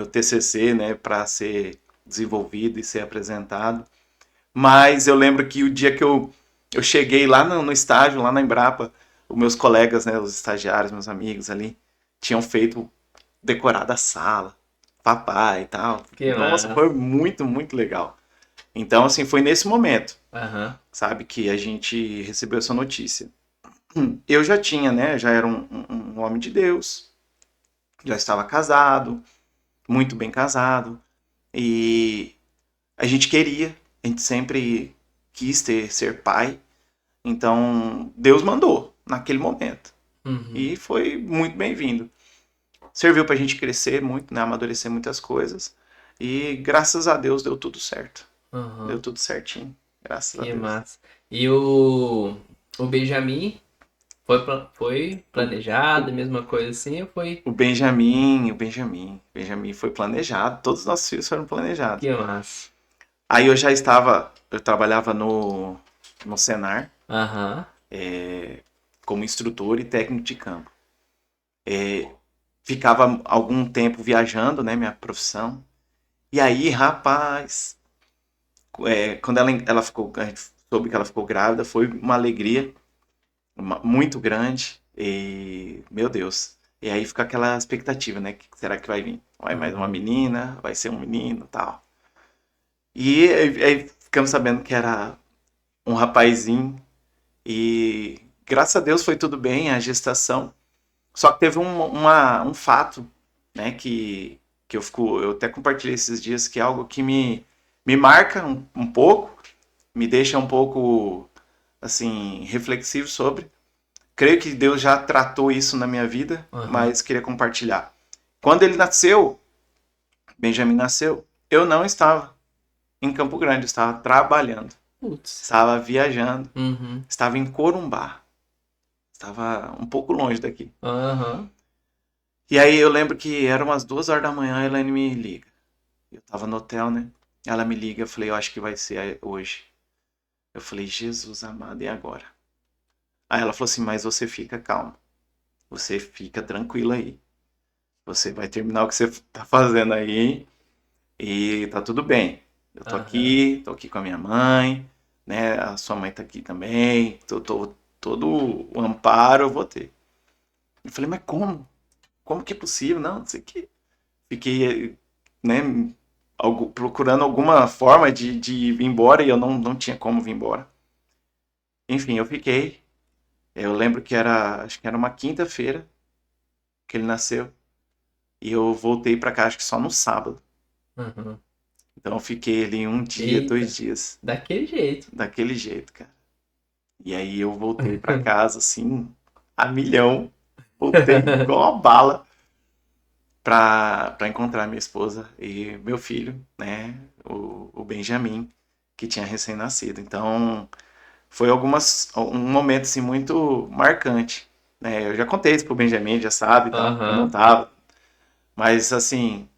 TCC, né, para ser desenvolvido e ser apresentado. Mas eu lembro que o dia que eu cheguei lá no estágio, lá na Embrapa, os meus colegas, né, os estagiários, meus amigos ali, tinham feito decorada a sala, papai e tal. Que Nossa, massa. foi muito, muito legal. Então, assim, foi nesse momento, Aham. sabe, que a gente recebeu essa notícia. Eu já tinha, né, já era um homem de Deus, já estava casado, muito bem casado, e a gente sempre quis ser pai, então Deus mandou naquele momento, Uhum. e foi muito bem-vindo. Serviu pra gente crescer muito, né, amadurecer muitas coisas, e graças a Deus deu tudo certo, deu Aham. tudo certinho, graças a Que Deus. massa. E o Benjamin foi planejado, a mesma coisa assim, ou foi? O Benjamin foi planejado, todos os nossos filhos foram planejados. Que massa. Aí eu trabalhava no Senar, Aham. como instrutor e técnico de campo. Ficava algum tempo viajando, né, minha profissão. E aí, rapaz, quando ela ficou, a gente soube que ela ficou grávida, foi uma alegria muito grande. E, meu Deus. E aí fica aquela expectativa, né? Que será que vai vir? Vai mais uma Uhum. menina? Vai ser um menino tal? E aí ficamos sabendo que era um rapazinho. E graças a Deus foi tudo bem, a gestação. Só que teve um fato, né? Que eu até compartilhei esses dias, que é algo que me marca um pouco, me deixa um pouco, assim, reflexivo sobre. Creio que Deus já tratou isso na minha vida, Aham. mas queria compartilhar. Quando ele nasceu, Benjamin nasceu, eu não estava em Campo Grande, eu estava trabalhando, Putz. estava viajando, Uhum. estava em Corumbá, estava um pouco longe daqui. Aham. E aí eu lembro que eram umas 2 horas da manhã, a Elaine me liga. Eu estava no hotel, né? Ela me liga, eu falei, eu acho que vai ser hoje. Eu falei, Jesus amado, e agora? Aí ela falou assim, mas você fica calmo, você fica tranquilo aí. Você vai terminar o que você tá fazendo aí e tá tudo bem. Eu Aham. tô aqui com a minha mãe, né? A sua mãe tá aqui também. Todo o amparo eu vou ter. Eu falei, mas como? Como que é possível? Não sei o que. Fiquei, né, procurando alguma forma de ir embora e eu não tinha como vir embora. Enfim, eu fiquei. Eu lembro acho que era uma quinta-feira que ele nasceu. E eu voltei pra cá, acho que só no sábado. Uhum. Então eu fiquei ali um dia, Eita, 2 dias, daquele jeito. daquele jeito, cara. E aí eu voltei pra casa, assim, a milhão. Voltei igual a bala pra encontrar minha esposa e meu filho, né? O Benjamin, que tinha recém-nascido. Então foi um momento, assim, muito marcante. Né? Eu já contei isso pro Benjamin, já sabe e tal, como eu Aham, tava. Mas, assim,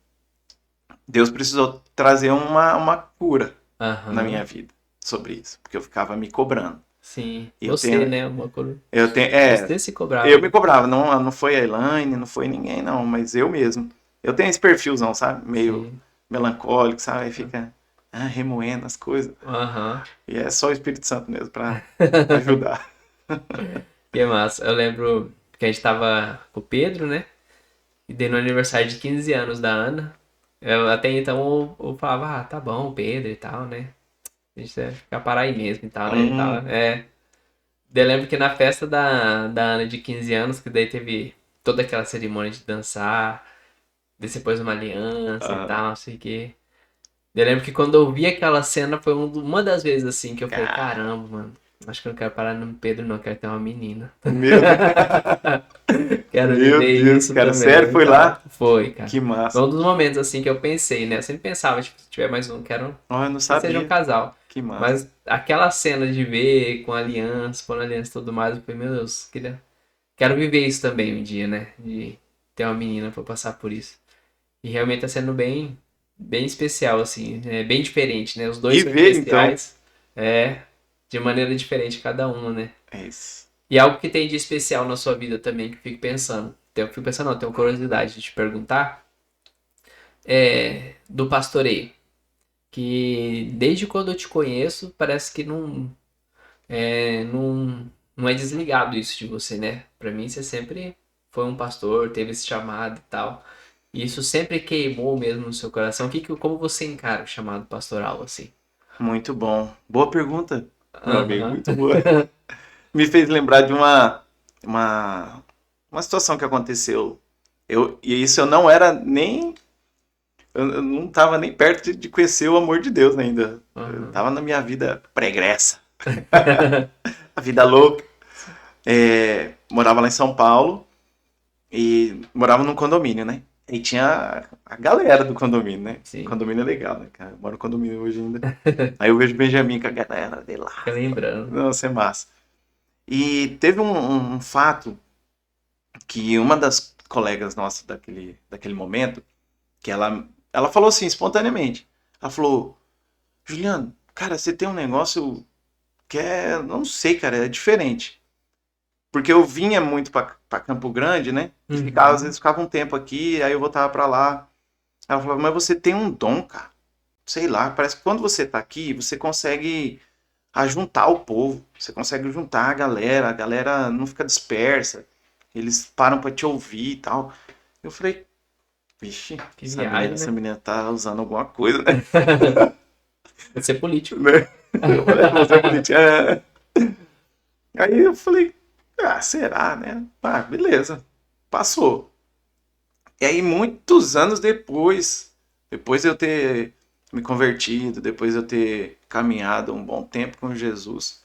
Deus precisou trazer uma cura na minha aham. vida sobre isso, porque eu ficava me cobrando. Sim. E Você, né? Uma coisa. é, Você se cobrava, eu me né? cobrava, não foi a Elaine, não foi ninguém, não, mas eu mesmo. Eu tenho esse perfilzão, sabe? Meio Sim. melancólico, sabe? Aí fica remoendo as coisas. Aham. E é só o Espírito Santo mesmo pra ajudar. Que massa. Eu lembro que a gente tava com o Pedro, né? E dei no aniversário de 15 anos da Ana. Eu, até então eu falava, ah, tá bom, Pedro e tal, né? A gente vai ficar para aí mesmo e tal, né? E tal, Hum, é. Daí eu lembro que na festa da Ana de 15 anos, que daí teve toda aquela cerimônia de dançar, depois uma aliança e ah, tal, não sei o quê. Eu lembro que quando eu vi aquela cena foi uma das vezes assim que eu falei, cara, caramba, mano, acho que eu não quero parar no Pedro, não, quero ter uma menina. meu Deus, Quero meu viver Deus, isso cara, sério, também e foi tal. lá? Foi, cara. Que Foi massa. um dos momentos assim que eu pensei, né? Eu sempre pensava, tipo, se tiver mais um, quero Oh, eu não que seja um sabia. casal. Que massa. Mas aquela cena de ver com aliança, pondo aliança e tudo mais, eu falei, meu Deus, quero viver isso também um dia, né? De ter uma menina pra passar por isso. E realmente tá sendo bem especial, assim, é bem diferente, né? Os dois E são ver, então. especiais, de maneira diferente cada uma, né? É isso. E algo que tem de especial na sua vida também, que eu fico pensando. Eu fico pensando, não, tenho curiosidade de te perguntar, do pastoreio. Que desde quando eu te conheço, parece que não é desligado isso de você, né? Pra mim, você sempre foi um pastor, teve esse chamado e tal. E isso sempre queimou mesmo no seu coração. Como você encara o chamado pastoral, assim? Muito bom. Boa pergunta, meu amigo, Aham. muito boa. Me fez lembrar de uma, uma situação que aconteceu. E isso eu não era nem. Eu não estava nem perto de conhecer o amor de Deus ainda. Eu Aham. estava na minha vida pregressa, a vida louca. Morava lá em São Paulo e morava num condomínio, né? E tinha a galera do condomínio, né? Sim, Condomínio é legal, né, cara? Eu moro no condomínio hoje ainda. Aí eu vejo o Benjamin com a galera dele fica lá. lembrando. Nossa, é massa. E teve um fato que uma das colegas nossas daquele momento, que ela falou assim, espontaneamente. Ela falou, Juliano, cara, você tem um negócio que é, não sei, cara, é diferente. Porque eu vinha muito pra Campo Grande, né? E ficava, às Uhum. vezes ficava um tempo aqui, aí eu voltava pra lá. Ela falava, mas você tem um dom, cara. Sei lá, parece que quando você tá aqui, você consegue ajuntar o povo, você consegue juntar a galera não fica dispersa, eles param pra te ouvir e tal. Eu falei, vixe, Que viagem, essa né? menina tá usando alguma coisa, né? Vou ser político. Né? Eu falei, você é bonitinha. Aí eu falei, será, né? Ah, beleza. Passou. E aí, muitos anos depois de eu ter me convertido, depois de eu ter caminhado um bom tempo com Jesus,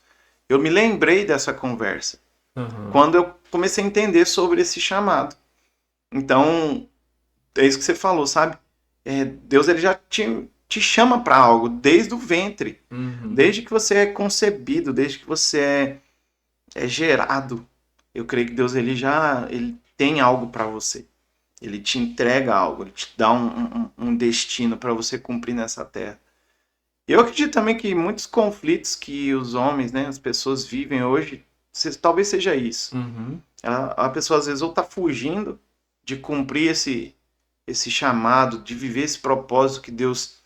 eu me lembrei dessa conversa. Aham. Quando eu comecei a entender sobre esse chamado. Então, é isso que você falou, sabe? Deus ele já te chama para algo desde o ventre, Uhum. desde que você é concebido, desde que você é gerado. Eu creio que Deus ele tem algo para você. Ele te entrega algo, ele te dá um destino para você cumprir nessa terra. Eu acredito também que muitos conflitos que os homens, né, as pessoas vivem hoje, talvez seja isso. Uhum. A pessoa às vezes ou está fugindo de cumprir esse chamado, de viver esse propósito que Deus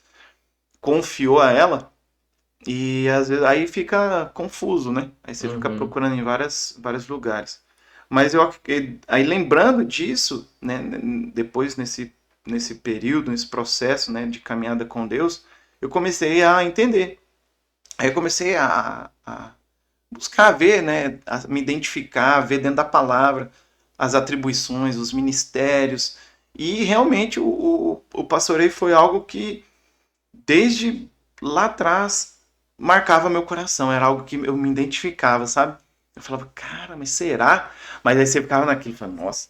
confiou a ela, e às vezes aí fica confuso, né? Aí você fica Uhum. procurando em vários lugares. Mas aí lembrando disso, né, depois nesse período, nesse processo, né, de caminhada com Deus, eu comecei a entender. Aí eu comecei a buscar ver, né, me identificar, ver dentro da palavra as atribuições, os ministérios. E realmente o pastoreio foi algo que, desde lá atrás, marcava meu coração. Era algo que eu me identificava, sabe? Eu falava, cara, mas será? Mas aí você ficava naquilo, falando, nossa,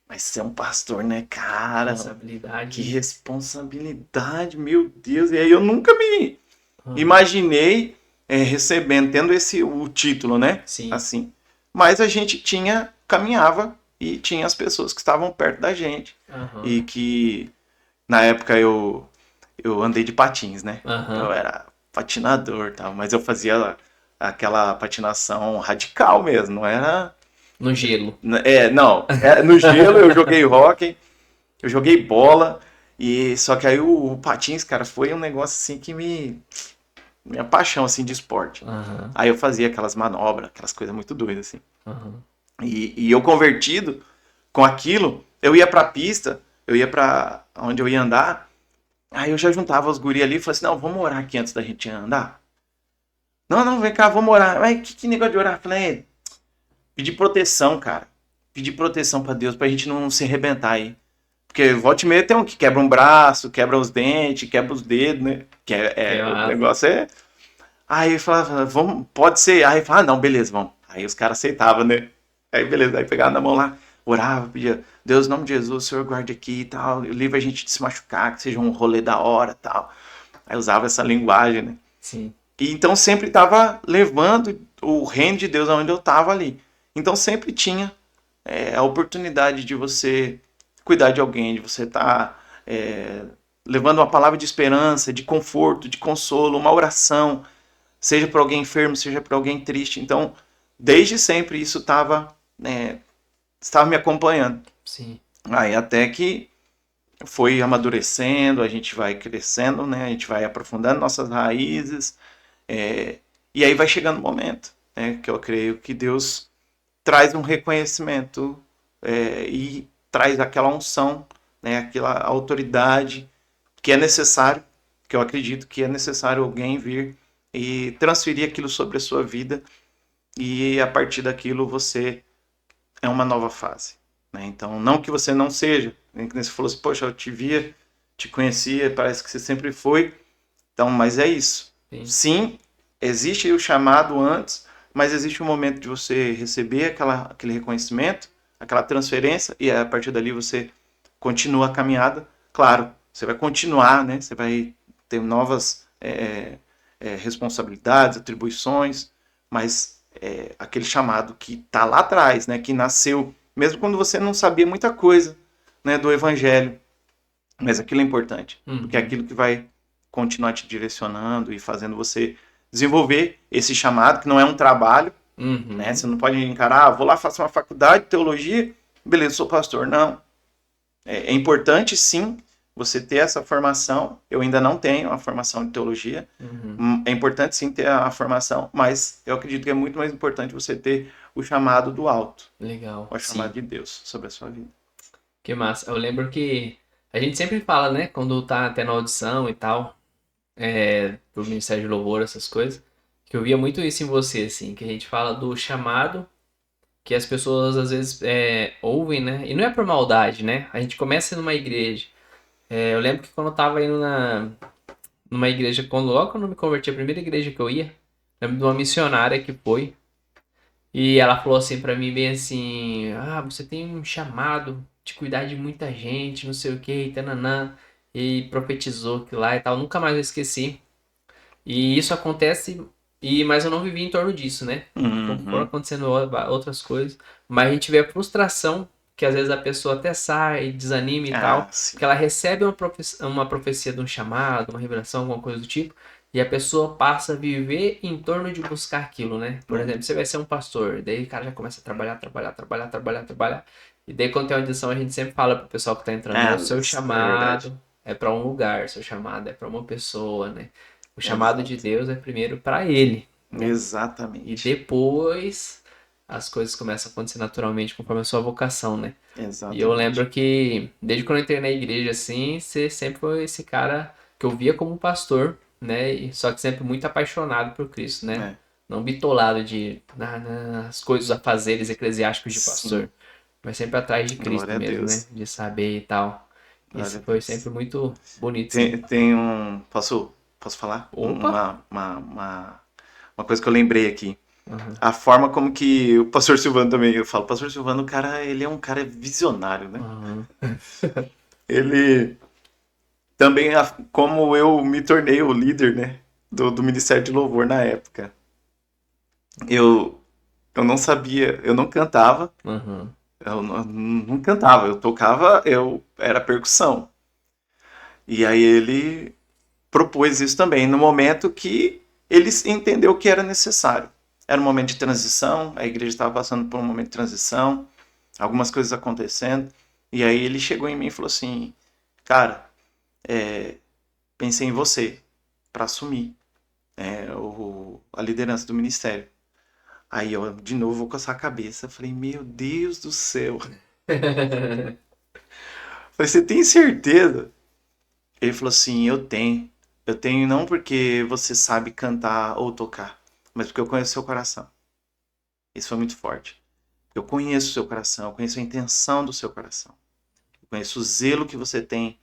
mas ser um pastor, né, cara? Que Responsabilidade. responsabilidade, meu Deus. E aí eu nunca me Aham. imaginei recebendo, tendo o título, né? Sim. Assim. Mas a gente caminhava e tinha as pessoas que estavam perto da gente. Aham. E que na época eu andei de patins, né? Eu Aham. era patinador, tal, mas eu fazia aquela patinação radical mesmo, não era. No gelo. Não, no gelo eu joguei hóquei, eu joguei bola, e só que aí o patins, cara, foi um negócio assim que minha paixão assim de esporte. Aham. Aí eu fazia aquelas manobras, aquelas coisas muito doidas assim. Aham. E eu convertido com aquilo, eu ia pra pista, eu ia pra onde eu ia andar, aí eu já juntava os guri ali e falava assim, não, vamos orar aqui antes da gente andar. Não, não, vem cá, vamos orar. Mas que negócio de orar? Eu falei, pedir proteção, cara. Pedir proteção pra Deus, pra gente não se arrebentar aí. Porque volta e meia tem um que quebra um braço, quebra os dentes, quebra os dedos, né? Que O massa. negócio é. Aí eu falava, vamos, pode ser. Aí eu falava, não, beleza, vamos. Aí os caras aceitavam, né? Aí beleza, aí pegava na mão lá, orava, pedia, Deus, em nome de Jesus, o Senhor guarde aqui e tal, livre a gente de se machucar, que seja um rolê da hora e tal. Aí usava essa linguagem, né? Sim. E então sempre estava levando o reino de Deus aonde eu estava ali. Então sempre tinha a oportunidade de você cuidar de alguém, de você estar levando uma palavra de esperança, de conforto, de consolo, uma oração, seja para alguém enfermo, seja para alguém triste. Então, desde sempre isso estava me acompanhando. Sim. Aí até que foi amadurecendo, a gente vai crescendo, né? A gente vai aprofundando nossas raízes, e aí vai chegando o momento, né? Que eu creio que Deus traz um reconhecimento e traz aquela unção, né? Aquela autoridade que é necessário, que eu acredito que é necessário alguém vir e transferir aquilo sobre a sua vida, e a partir daquilo você é uma nova fase. Né? Então, não que você não seja, né? Que você falou assim, poxa, eu te via, te conhecia, parece que você sempre foi. Então, mas é isso. Sim. Sim, existe o chamado antes, mas existe um momento de você receber aquele reconhecimento, aquela transferência, e a partir dali você continua a caminhada. Claro, você vai continuar, né? Você vai ter novas responsabilidades, atribuições, mas aquele chamado que está lá atrás, né? Que nasceu, mesmo quando você não sabia muita coisa, né? Do Evangelho, mas aquilo é importante, porque é Uhum. aquilo que vai continuar te direcionando e fazendo você desenvolver esse chamado, que não é um trabalho, né? Uhum. Você não pode encarar, vou lá, faço uma faculdade de teologia, beleza, sou pastor. Não. É importante, sim, você ter essa formação. Eu ainda não tenho a formação de teologia. Uhum. É importante, sim, ter a formação, mas eu acredito que é muito mais importante você ter o chamado do alto, Legal. o chamado Sim. de Deus sobre a sua vida. Que massa. Eu lembro que a gente sempre fala, né? Quando tá tendo audição e tal, pro Ministério de Louvor, essas coisas, que eu via muito isso em você, assim, que a gente fala do chamado que as pessoas às vezes ouvem, né? E não é por maldade, né? A gente começa numa igreja. Eu lembro que quando eu tava indo numa igreja, logo quando eu me converti, a primeira igreja que eu ia, lembro de uma missionária que foi. E ela falou assim pra mim, bem assim: Ah, você tem um chamado de cuidar de muita gente, não sei o que, e tananã. E profetizou que lá e tal. Nunca mais eu esqueci. E isso acontece, mas eu não vivi em torno disso, né? Foram Uhum. acontecendo outras coisas. Mas a gente vê a frustração que às vezes a pessoa até sai, desanima e Ah, tal, sim. porque ela recebe uma profecia de um chamado, uma revelação, alguma coisa do tipo, e a pessoa passa a viver em torno de buscar aquilo, né? Por exemplo, você vai ser um pastor, daí o cara já começa a trabalhar, trabalhar, trabalhar, trabalhar, trabalhar. E daí quando tem uma audição, a gente sempre fala pro pessoal que tá entrando, né? O seu É verdade. chamado é para um lugar, seu chamado é para uma pessoa, né? O chamado de Exato. Deus é primeiro para ele, né? E Exatamente. depois as coisas começam a acontecer naturalmente conforme a sua vocação, né? E eu lembro Exatamente. que desde quando eu entrei na igreja assim, você sempre foi esse cara que eu via como pastor, né? Só que sempre muito apaixonado por Cristo, né? É. não bitolado nas coisas afazeres eclesiásticos de Sim, pastor, mas sempre atrás de Cristo glória a mesmo, né? Deus. De saber e tal. Glória Isso a foi Deus. sempre muito bonito, sim. Tem um. Posso falar? Opa! Uma coisa que eu lembrei aqui. Aham, A forma como que o pastor Silvano também, eu falo, pastor Silvano, o cara, ele é um cara visionário, né? aham. Ele também, como eu me tornei o líder, né? Do Ministério de Louvor na época. Eu, eu não sabia, eu não cantava, Aham. eu não cantava, eu tocava, eu era percussão. E aí ele propôs isso também, no momento que ele entendeu que era necessário. Era um momento de transição, a igreja estava passando por um momento de transição, algumas coisas acontecendo, e aí ele chegou em mim e falou assim, cara, pensei em você para assumir a liderança do ministério. Aí eu, de novo, vou coçar a cabeça. Falei, meu Deus do céu. Falei, você tem certeza? Ele falou assim, eu tenho. Eu tenho não porque você sabe cantar ou tocar, mas porque eu conheço seu coração. Isso foi muito forte. Eu conheço o seu coração, eu conheço a intenção do seu coração. Eu conheço o zelo que você tem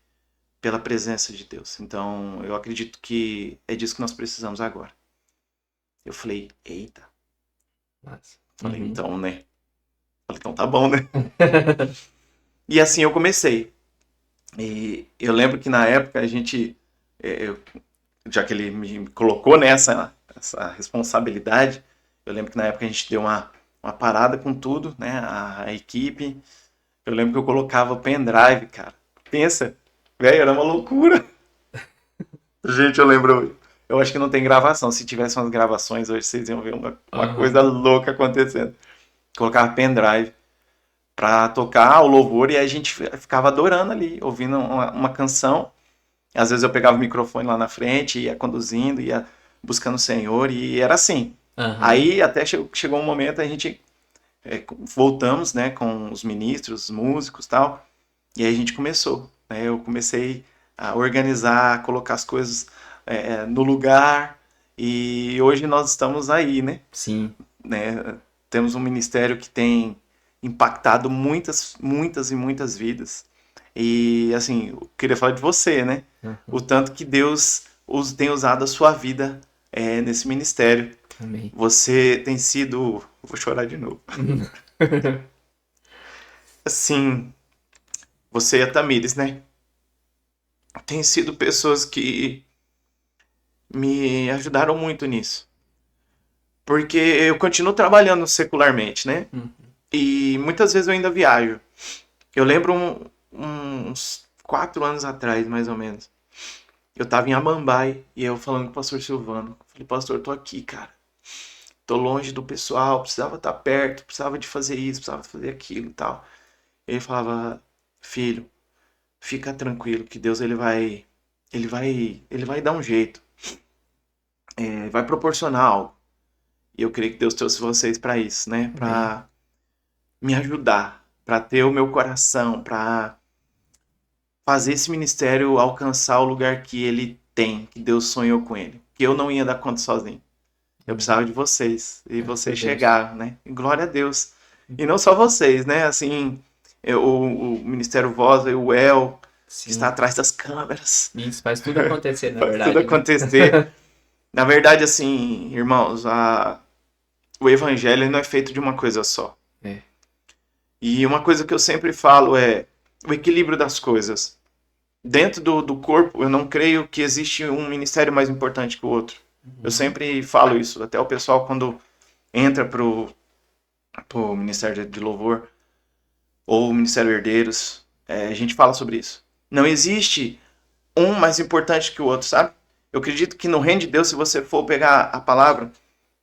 pela presença de Deus. Então, eu acredito que é disso que nós precisamos agora. Eu falei, eita. Massa. Falei, Uhum. então, né? Falei, então tá bom, né? E assim eu comecei. E eu lembro que na época a gente, já que ele me colocou nessa essa responsabilidade, eu lembro que na época a gente deu uma parada com tudo, né? A equipe. Eu lembro que eu colocava o pendrive, cara. Pensa, velho, era uma loucura. Gente, eu lembro. Eu acho que não tem gravação. Se tivesse umas gravações hoje, vocês iam ver uma coisa Aham. louca acontecendo. Colocava pendrive pra tocar o louvor e a gente ficava adorando ali, ouvindo uma canção. Às vezes eu pegava o microfone lá na frente, ia conduzindo, ia buscando o Senhor e era assim. Aham. Aí até chegou um momento a gente voltamos, né, com os ministros, os músicos e tal, e aí a gente começou. Né, eu comecei a organizar, a colocar as coisas no lugar e hoje nós estamos aí, né? Sim. Né? Temos um ministério que tem impactado muitas, muitas e muitas vidas. E assim, eu queria falar de você, né? O Aham. tanto que Deus tem usado a sua vida nesse ministério. Amém. Você tem sido. Vou chorar de novo. Assim, você e a Tamires, né? Tem sido pessoas que me ajudaram muito nisso. Porque eu continuo trabalhando secularmente, né? Uhum. E muitas vezes eu ainda viajo. Eu lembro uns 4 anos atrás, mais ou menos. Eu tava em Amambai e eu falando com o pastor Silvano. Falei, pastor, tô aqui, cara. Tô longe do pessoal, precisava estar perto, precisava de fazer isso, precisava fazer aquilo e tal. Ele falava, filho, fica tranquilo que Deus ele vai dar um jeito, vai proporcionar algo. E eu creio que Deus trouxe vocês para isso, né? Amém. Para me ajudar, para ter o meu coração, para fazer esse ministério alcançar o lugar que ele tem, que Deus sonhou com ele. Que eu não ia dar conta sozinho. Eu Amém. precisava de vocês. E Graças a vocês Deus. chegaram, né? E glória a Deus. E não só vocês, né? Assim, o Ministério Voz, o El, que está Sim. atrás das câmeras, Isso faz tudo acontecer, na faz tudo verdade, né? acontecer. Na verdade, assim, irmãos, o evangelho não é feito de uma coisa só. É. E uma coisa que eu sempre falo é o equilíbrio das coisas. Dentro do corpo, eu não creio que existe um ministério mais importante que o outro. Eu Uhum. sempre falo isso, até o pessoal quando entra pro Ministério de Louvor ou Ministério Herdeiros, a gente fala sobre isso. Não existe um mais importante que o outro, sabe? Eu acredito que no reino de Deus, se você for pegar a palavra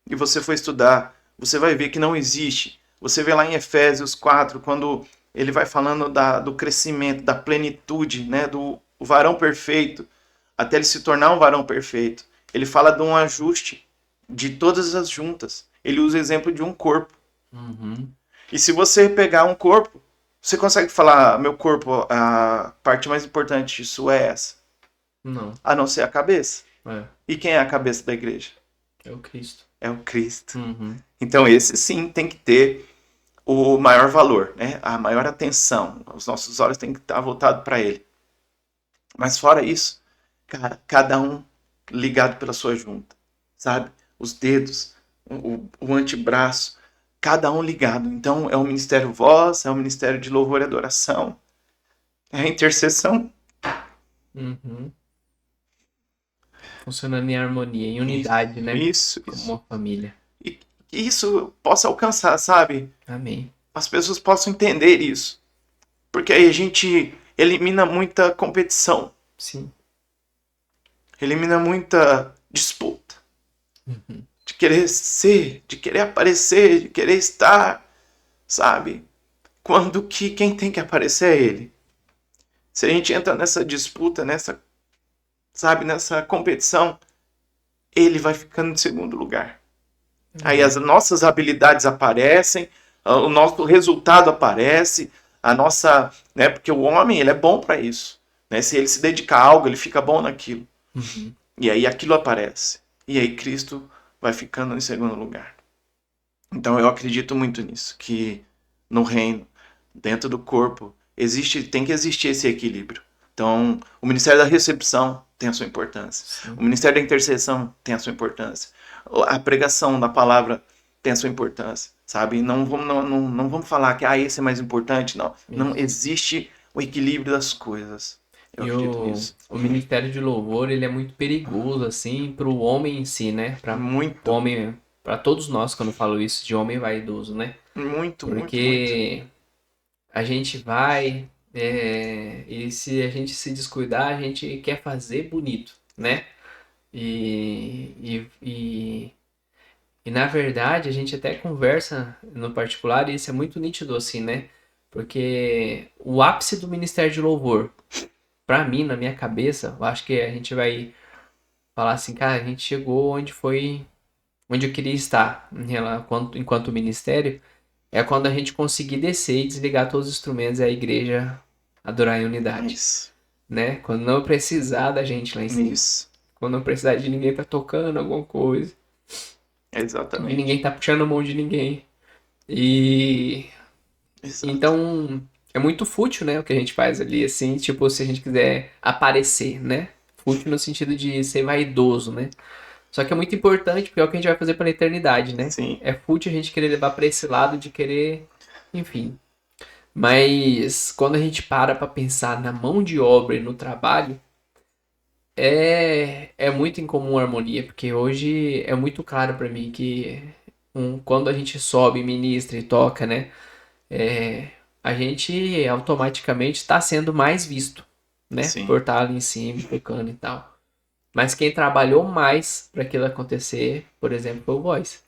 e você for estudar, você vai ver que não existe. Você vê lá em Efésios 4, quando ele vai falando do crescimento, da plenitude, né, do varão perfeito, até ele se tornar um varão perfeito. Ele fala de um ajuste de todas as juntas. Ele usa o exemplo de um corpo. Uhum. E se você pegar um corpo, você consegue falar, meu corpo, a parte mais importante disso é essa, Não. a não ser a cabeça. É. E quem é a cabeça da igreja? É o Cristo. É o Cristo. Uhum. Então esse sim tem que ter o maior valor, né? A maior atenção. Os nossos olhos têm que estar voltados para ele. Mas fora isso, cara, cada um ligado pela sua junta, sabe? Os dedos, o antebraço, cada um ligado. Então é o ministério voz, é o ministério de louvor e adoração, é a intercessão. Uhum. Funcionando em harmonia, em unidade, né? Como Isso. uma família. E que isso possa alcançar, sabe? Amém. As pessoas possam entender isso. Porque aí a gente elimina muita competição, Sim. elimina muita disputa. Uhum. De querer ser, de querer aparecer, de querer estar, sabe? Quando que quem tem que aparecer é ele. Se a gente entra nessa disputa, nessa competição, ele vai ficando em segundo lugar. Aí as nossas habilidades aparecem, o nosso resultado aparece, a nossa, né? Porque o homem ele é bom para isso, né? Se ele se dedicar a algo, ele fica bom naquilo. Uhum. E aí aquilo aparece. E aí Cristo vai ficando em segundo lugar. Então eu acredito muito nisso, que no reino, dentro do corpo, tem que existir esse equilíbrio. Então, o ministério da recepção tem a sua importância. Sim. O ministério da intercessão tem a sua importância. A pregação da palavra tem a sua importância, sabe? Não vamos falar que esse é mais importante, não. Não existe o equilíbrio das coisas. Eu E acredito o, nisso. o ministério de louvor, ele é muito perigoso, assim, para o homem em si, né? Para o Muito, homem, para todos nós, quando eu falo isso, de homem vaidoso, né? muito. Porque a gente vai, e se a gente se descuidar, a gente quer fazer bonito, né? E na verdade, a gente até conversa no particular, e isso é muito nítido, assim, né? Porque o ápice do ministério de louvor, pra mim, na minha cabeça, eu acho que a gente vai falar assim, cara, a gente chegou onde eu queria estar enquanto ministério, é quando a gente conseguir descer e desligar todos os instrumentos e a igreja adorar em unidade, Isso, né? Quando não precisar da gente lá em cima, isso, quando não precisar de ninguém tá tocando alguma coisa, de ninguém exatamente. tá puxando a mão de ninguém. E Exato. então é muito fútil, né, o que a gente faz ali, assim, tipo, se a gente quiser aparecer, né? Fútil no sentido de ser vaidoso, né? Só que é muito importante, porque é o que a gente vai fazer pela eternidade, né? Sim, É fútil a gente querer levar pra esse lado de querer, enfim. Mas quando a gente para pra pensar na mão de obra e no trabalho, é muito incomum a harmonia, porque hoje é muito claro pra mim que quando a gente sobe, ministra e toca, né? é, a gente automaticamente está sendo mais visto, né? sim. Por estar ali em cima, tocando e tal. Mas quem trabalhou mais para aquilo acontecer, por exemplo, foi o Voice,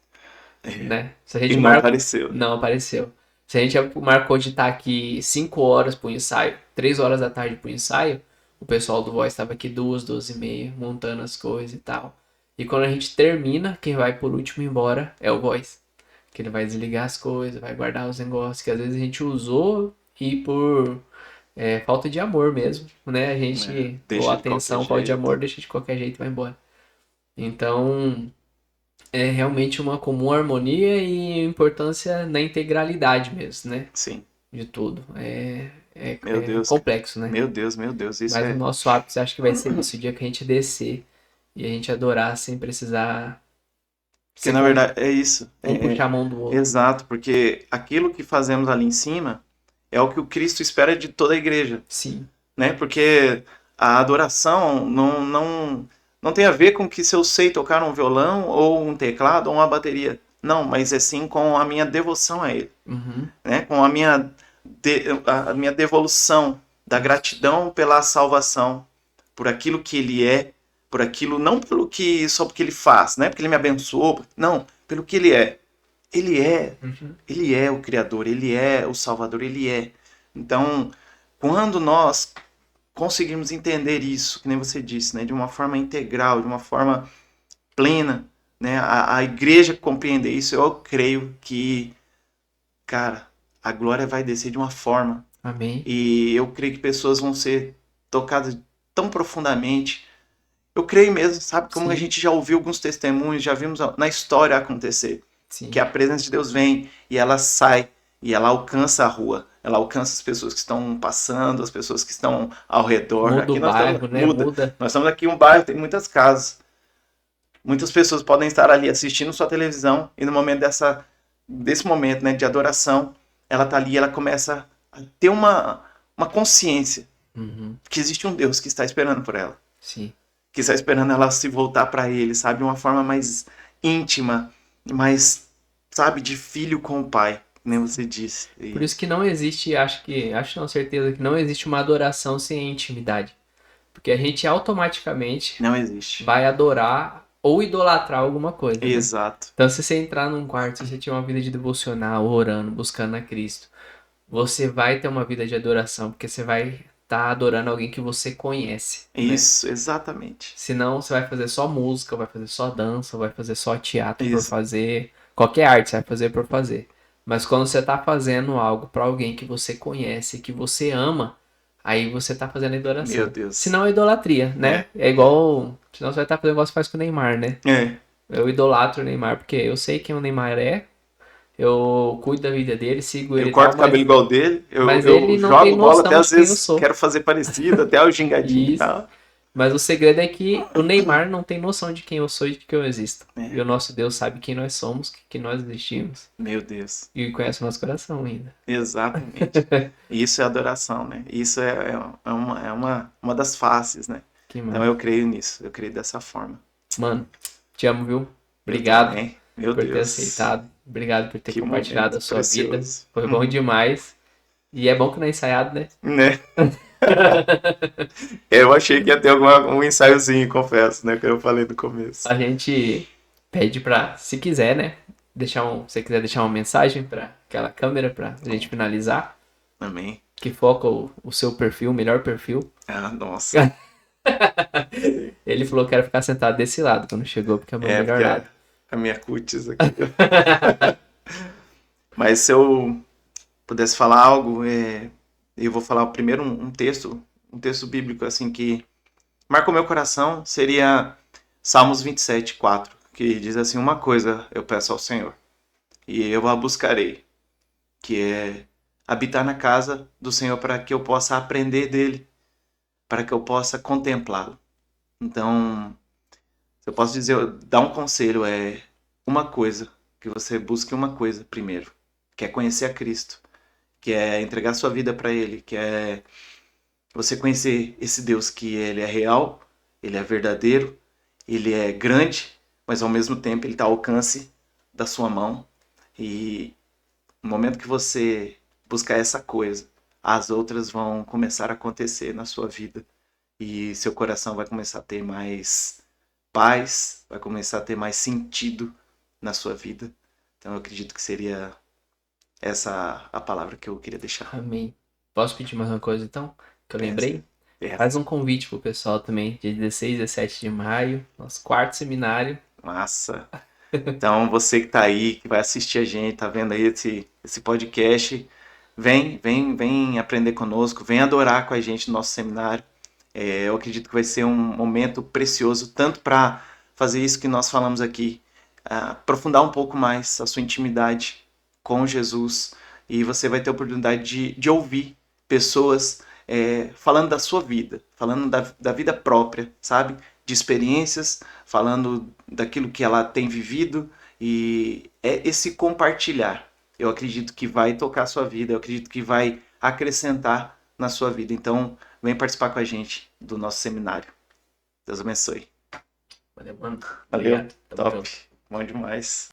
É. né? Se a E gente não marca. apareceu. Não apareceu. Se a gente marcou de estar aqui 5 horas pro ensaio, 3 horas da tarde pro ensaio, o pessoal do Voice estava aqui 2, 2 e meia, montando as coisas e tal. E quando a gente termina, quem vai por último embora é o Voice. Que ele vai desligar as coisas, vai guardar os negócios que às vezes a gente usou e por falta de amor mesmo, né? A Né? gente, ou Deixa de qualquer atenção, falta de jeito. amor, deixa de qualquer jeito e vai embora. Então, é realmente uma comum harmonia e importância na integralidade mesmo, né? Sim. De tudo. Meu É Deus, cara. complexo, né? Meu Deus. Isso Mas o é. nosso ápice acho que vai ser isso, o dia que a gente descer e a gente adorar sem precisar Porque ser na verdade é isso. um puxar a mão do outro. Exato. Porque aquilo que fazemos ali em cima é o que o Cristo espera de toda a igreja. Sim. Né? Porque a adoração não tem a ver com que se eu sei tocar um violão ou um teclado ou uma bateria. Não, mas é sim com a minha devoção a ele. Uhum. Né? Com a minha devolução da gratidão pela salvação, por aquilo que ele é, por aquilo, não só porque ele faz, não é porque ele me abençoou, não, pelo que ele é. Ele é, Uhum. ele é o Criador, ele é o Salvador, ele é. Então, quando nós conseguirmos entender isso, que nem você disse, né, de uma forma integral, de uma forma plena, né, a igreja compreender isso, eu creio que, cara, a glória vai descer de uma forma. Amém. E eu creio que pessoas vão ser tocadas tão profundamente Eu creio mesmo, sabe? Como Sim. a gente já ouviu alguns testemunhos, já vimos na história acontecer. Sim. Que a presença de Deus vem e ela sai e ela alcança a rua. Ela alcança as pessoas que estão passando, as pessoas que estão ao redor. Muda Aqui o nós estamos, bairro, né? Muda. Nós estamos aqui em um bairro, tem muitas casas. Muitas pessoas podem estar ali assistindo sua televisão e no momento desse momento, né, de adoração, ela está ali, ela começa a ter uma consciência que existe um Deus que está esperando por ela. Sim. Que está esperando ela se voltar para ele, sabe? De uma forma mais íntima, mais, sabe, de filho com o pai, nem você disse. Por isso que não existe, acho não, certeza que não existe uma adoração sem intimidade. Porque a gente automaticamente não existe. vai adorar ou idolatrar alguma coisa. Exato. Né? Então, se você entrar num quarto, se você tiver uma vida de devocional, orando, buscando a Cristo, você vai ter uma vida de adoração, porque você vai estar adorando alguém que você conhece. Isso, né? Exatamente. Senão, você vai fazer só música, vai fazer só dança, vai fazer só teatro por fazer. Qualquer arte você vai fazer por fazer. Mas quando você tá fazendo algo para alguém que você conhece, que você ama, aí você tá fazendo adoração. Meu Deus. Senão é idolatria, né? É igual... Senão você vai estar fazendo igual você faz com o Neymar, né? Eu idolatro o Neymar, porque eu sei quem o Neymar é, eu cuido da vida dele, sigo ele. Eu corto o cabelo igual dele, eu ele não jogo tem bola, noção até às de quem eu vezes sou. quero fazer parecido, até o gingadinho e tal. Mas o segredo é que o Neymar não tem noção de quem eu sou e de que eu existo. E o nosso Deus sabe quem nós somos, que nós existimos. Meu Deus. E conhece o nosso coração ainda. Exatamente. Isso é adoração, né? Isso é uma das faces, né? Então eu creio nisso, eu creio dessa forma. Mano, te amo, viu? Obrigado por ter aceitado. Obrigado por ter compartilhado a sua vida. Foi bom demais. E é bom que não é ensaiado, né? Né? Eu achei que ia ter um ensaiozinho, confesso, né? Que eu falei no começo. A gente pede pra, se quiser, né? Se você quiser deixar uma mensagem pra aquela câmera pra gente finalizar. Amém. Que foca o seu perfil, o melhor perfil. Ah, nossa. Ele falou que era ficar sentado desse lado quando chegou, porque é o meu melhor lado. A minha cutis aqui. Mas se eu pudesse falar algo, eu vou falar primeiro um texto bíblico assim que marcou meu coração, seria Salmos 27:4, que diz assim: uma coisa eu peço ao Senhor, e eu a buscarei, que é habitar na casa do Senhor para que eu possa aprender dele, para que eu possa contemplá-lo. Então, se eu posso dizer, dar um conselho, uma coisa, que você busque uma coisa primeiro, que é conhecer a Cristo, que é entregar sua vida para ele, que é você conhecer esse Deus que ele é real, ele é verdadeiro, ele é grande, mas ao mesmo tempo ele está ao alcance da sua mão. E no momento que você buscar essa coisa, as outras vão começar a acontecer na sua vida. E seu coração vai começar a ter mais paz, vai começar a ter mais sentido na sua vida. Então eu acredito que seria essa a palavra que eu queria deixar. Amém. Posso pedir mais uma coisa então? Que eu lembrei? Faz um convite pro pessoal também, dia 16 e 17 de maio, nosso quarto seminário. Massa! Então você que tá aí, que vai assistir a gente, tá vendo aí esse podcast, vem aprender conosco, vem adorar com a gente no nosso seminário. Eu acredito que vai ser um momento precioso, tanto para fazer isso que nós falamos aqui, aprofundar um pouco mais a sua intimidade com Jesus, e você vai ter a oportunidade de ouvir pessoas falando da sua vida, falando da vida própria, sabe? De experiências, falando daquilo que ela tem vivido, e é esse compartilhar. Eu acredito que vai tocar a sua vida, eu acredito que vai acrescentar na sua vida. Então, vem participar com a gente do nosso seminário. Deus abençoe. Valeu, mano. Valeu, Obrigado. top. Bom demais.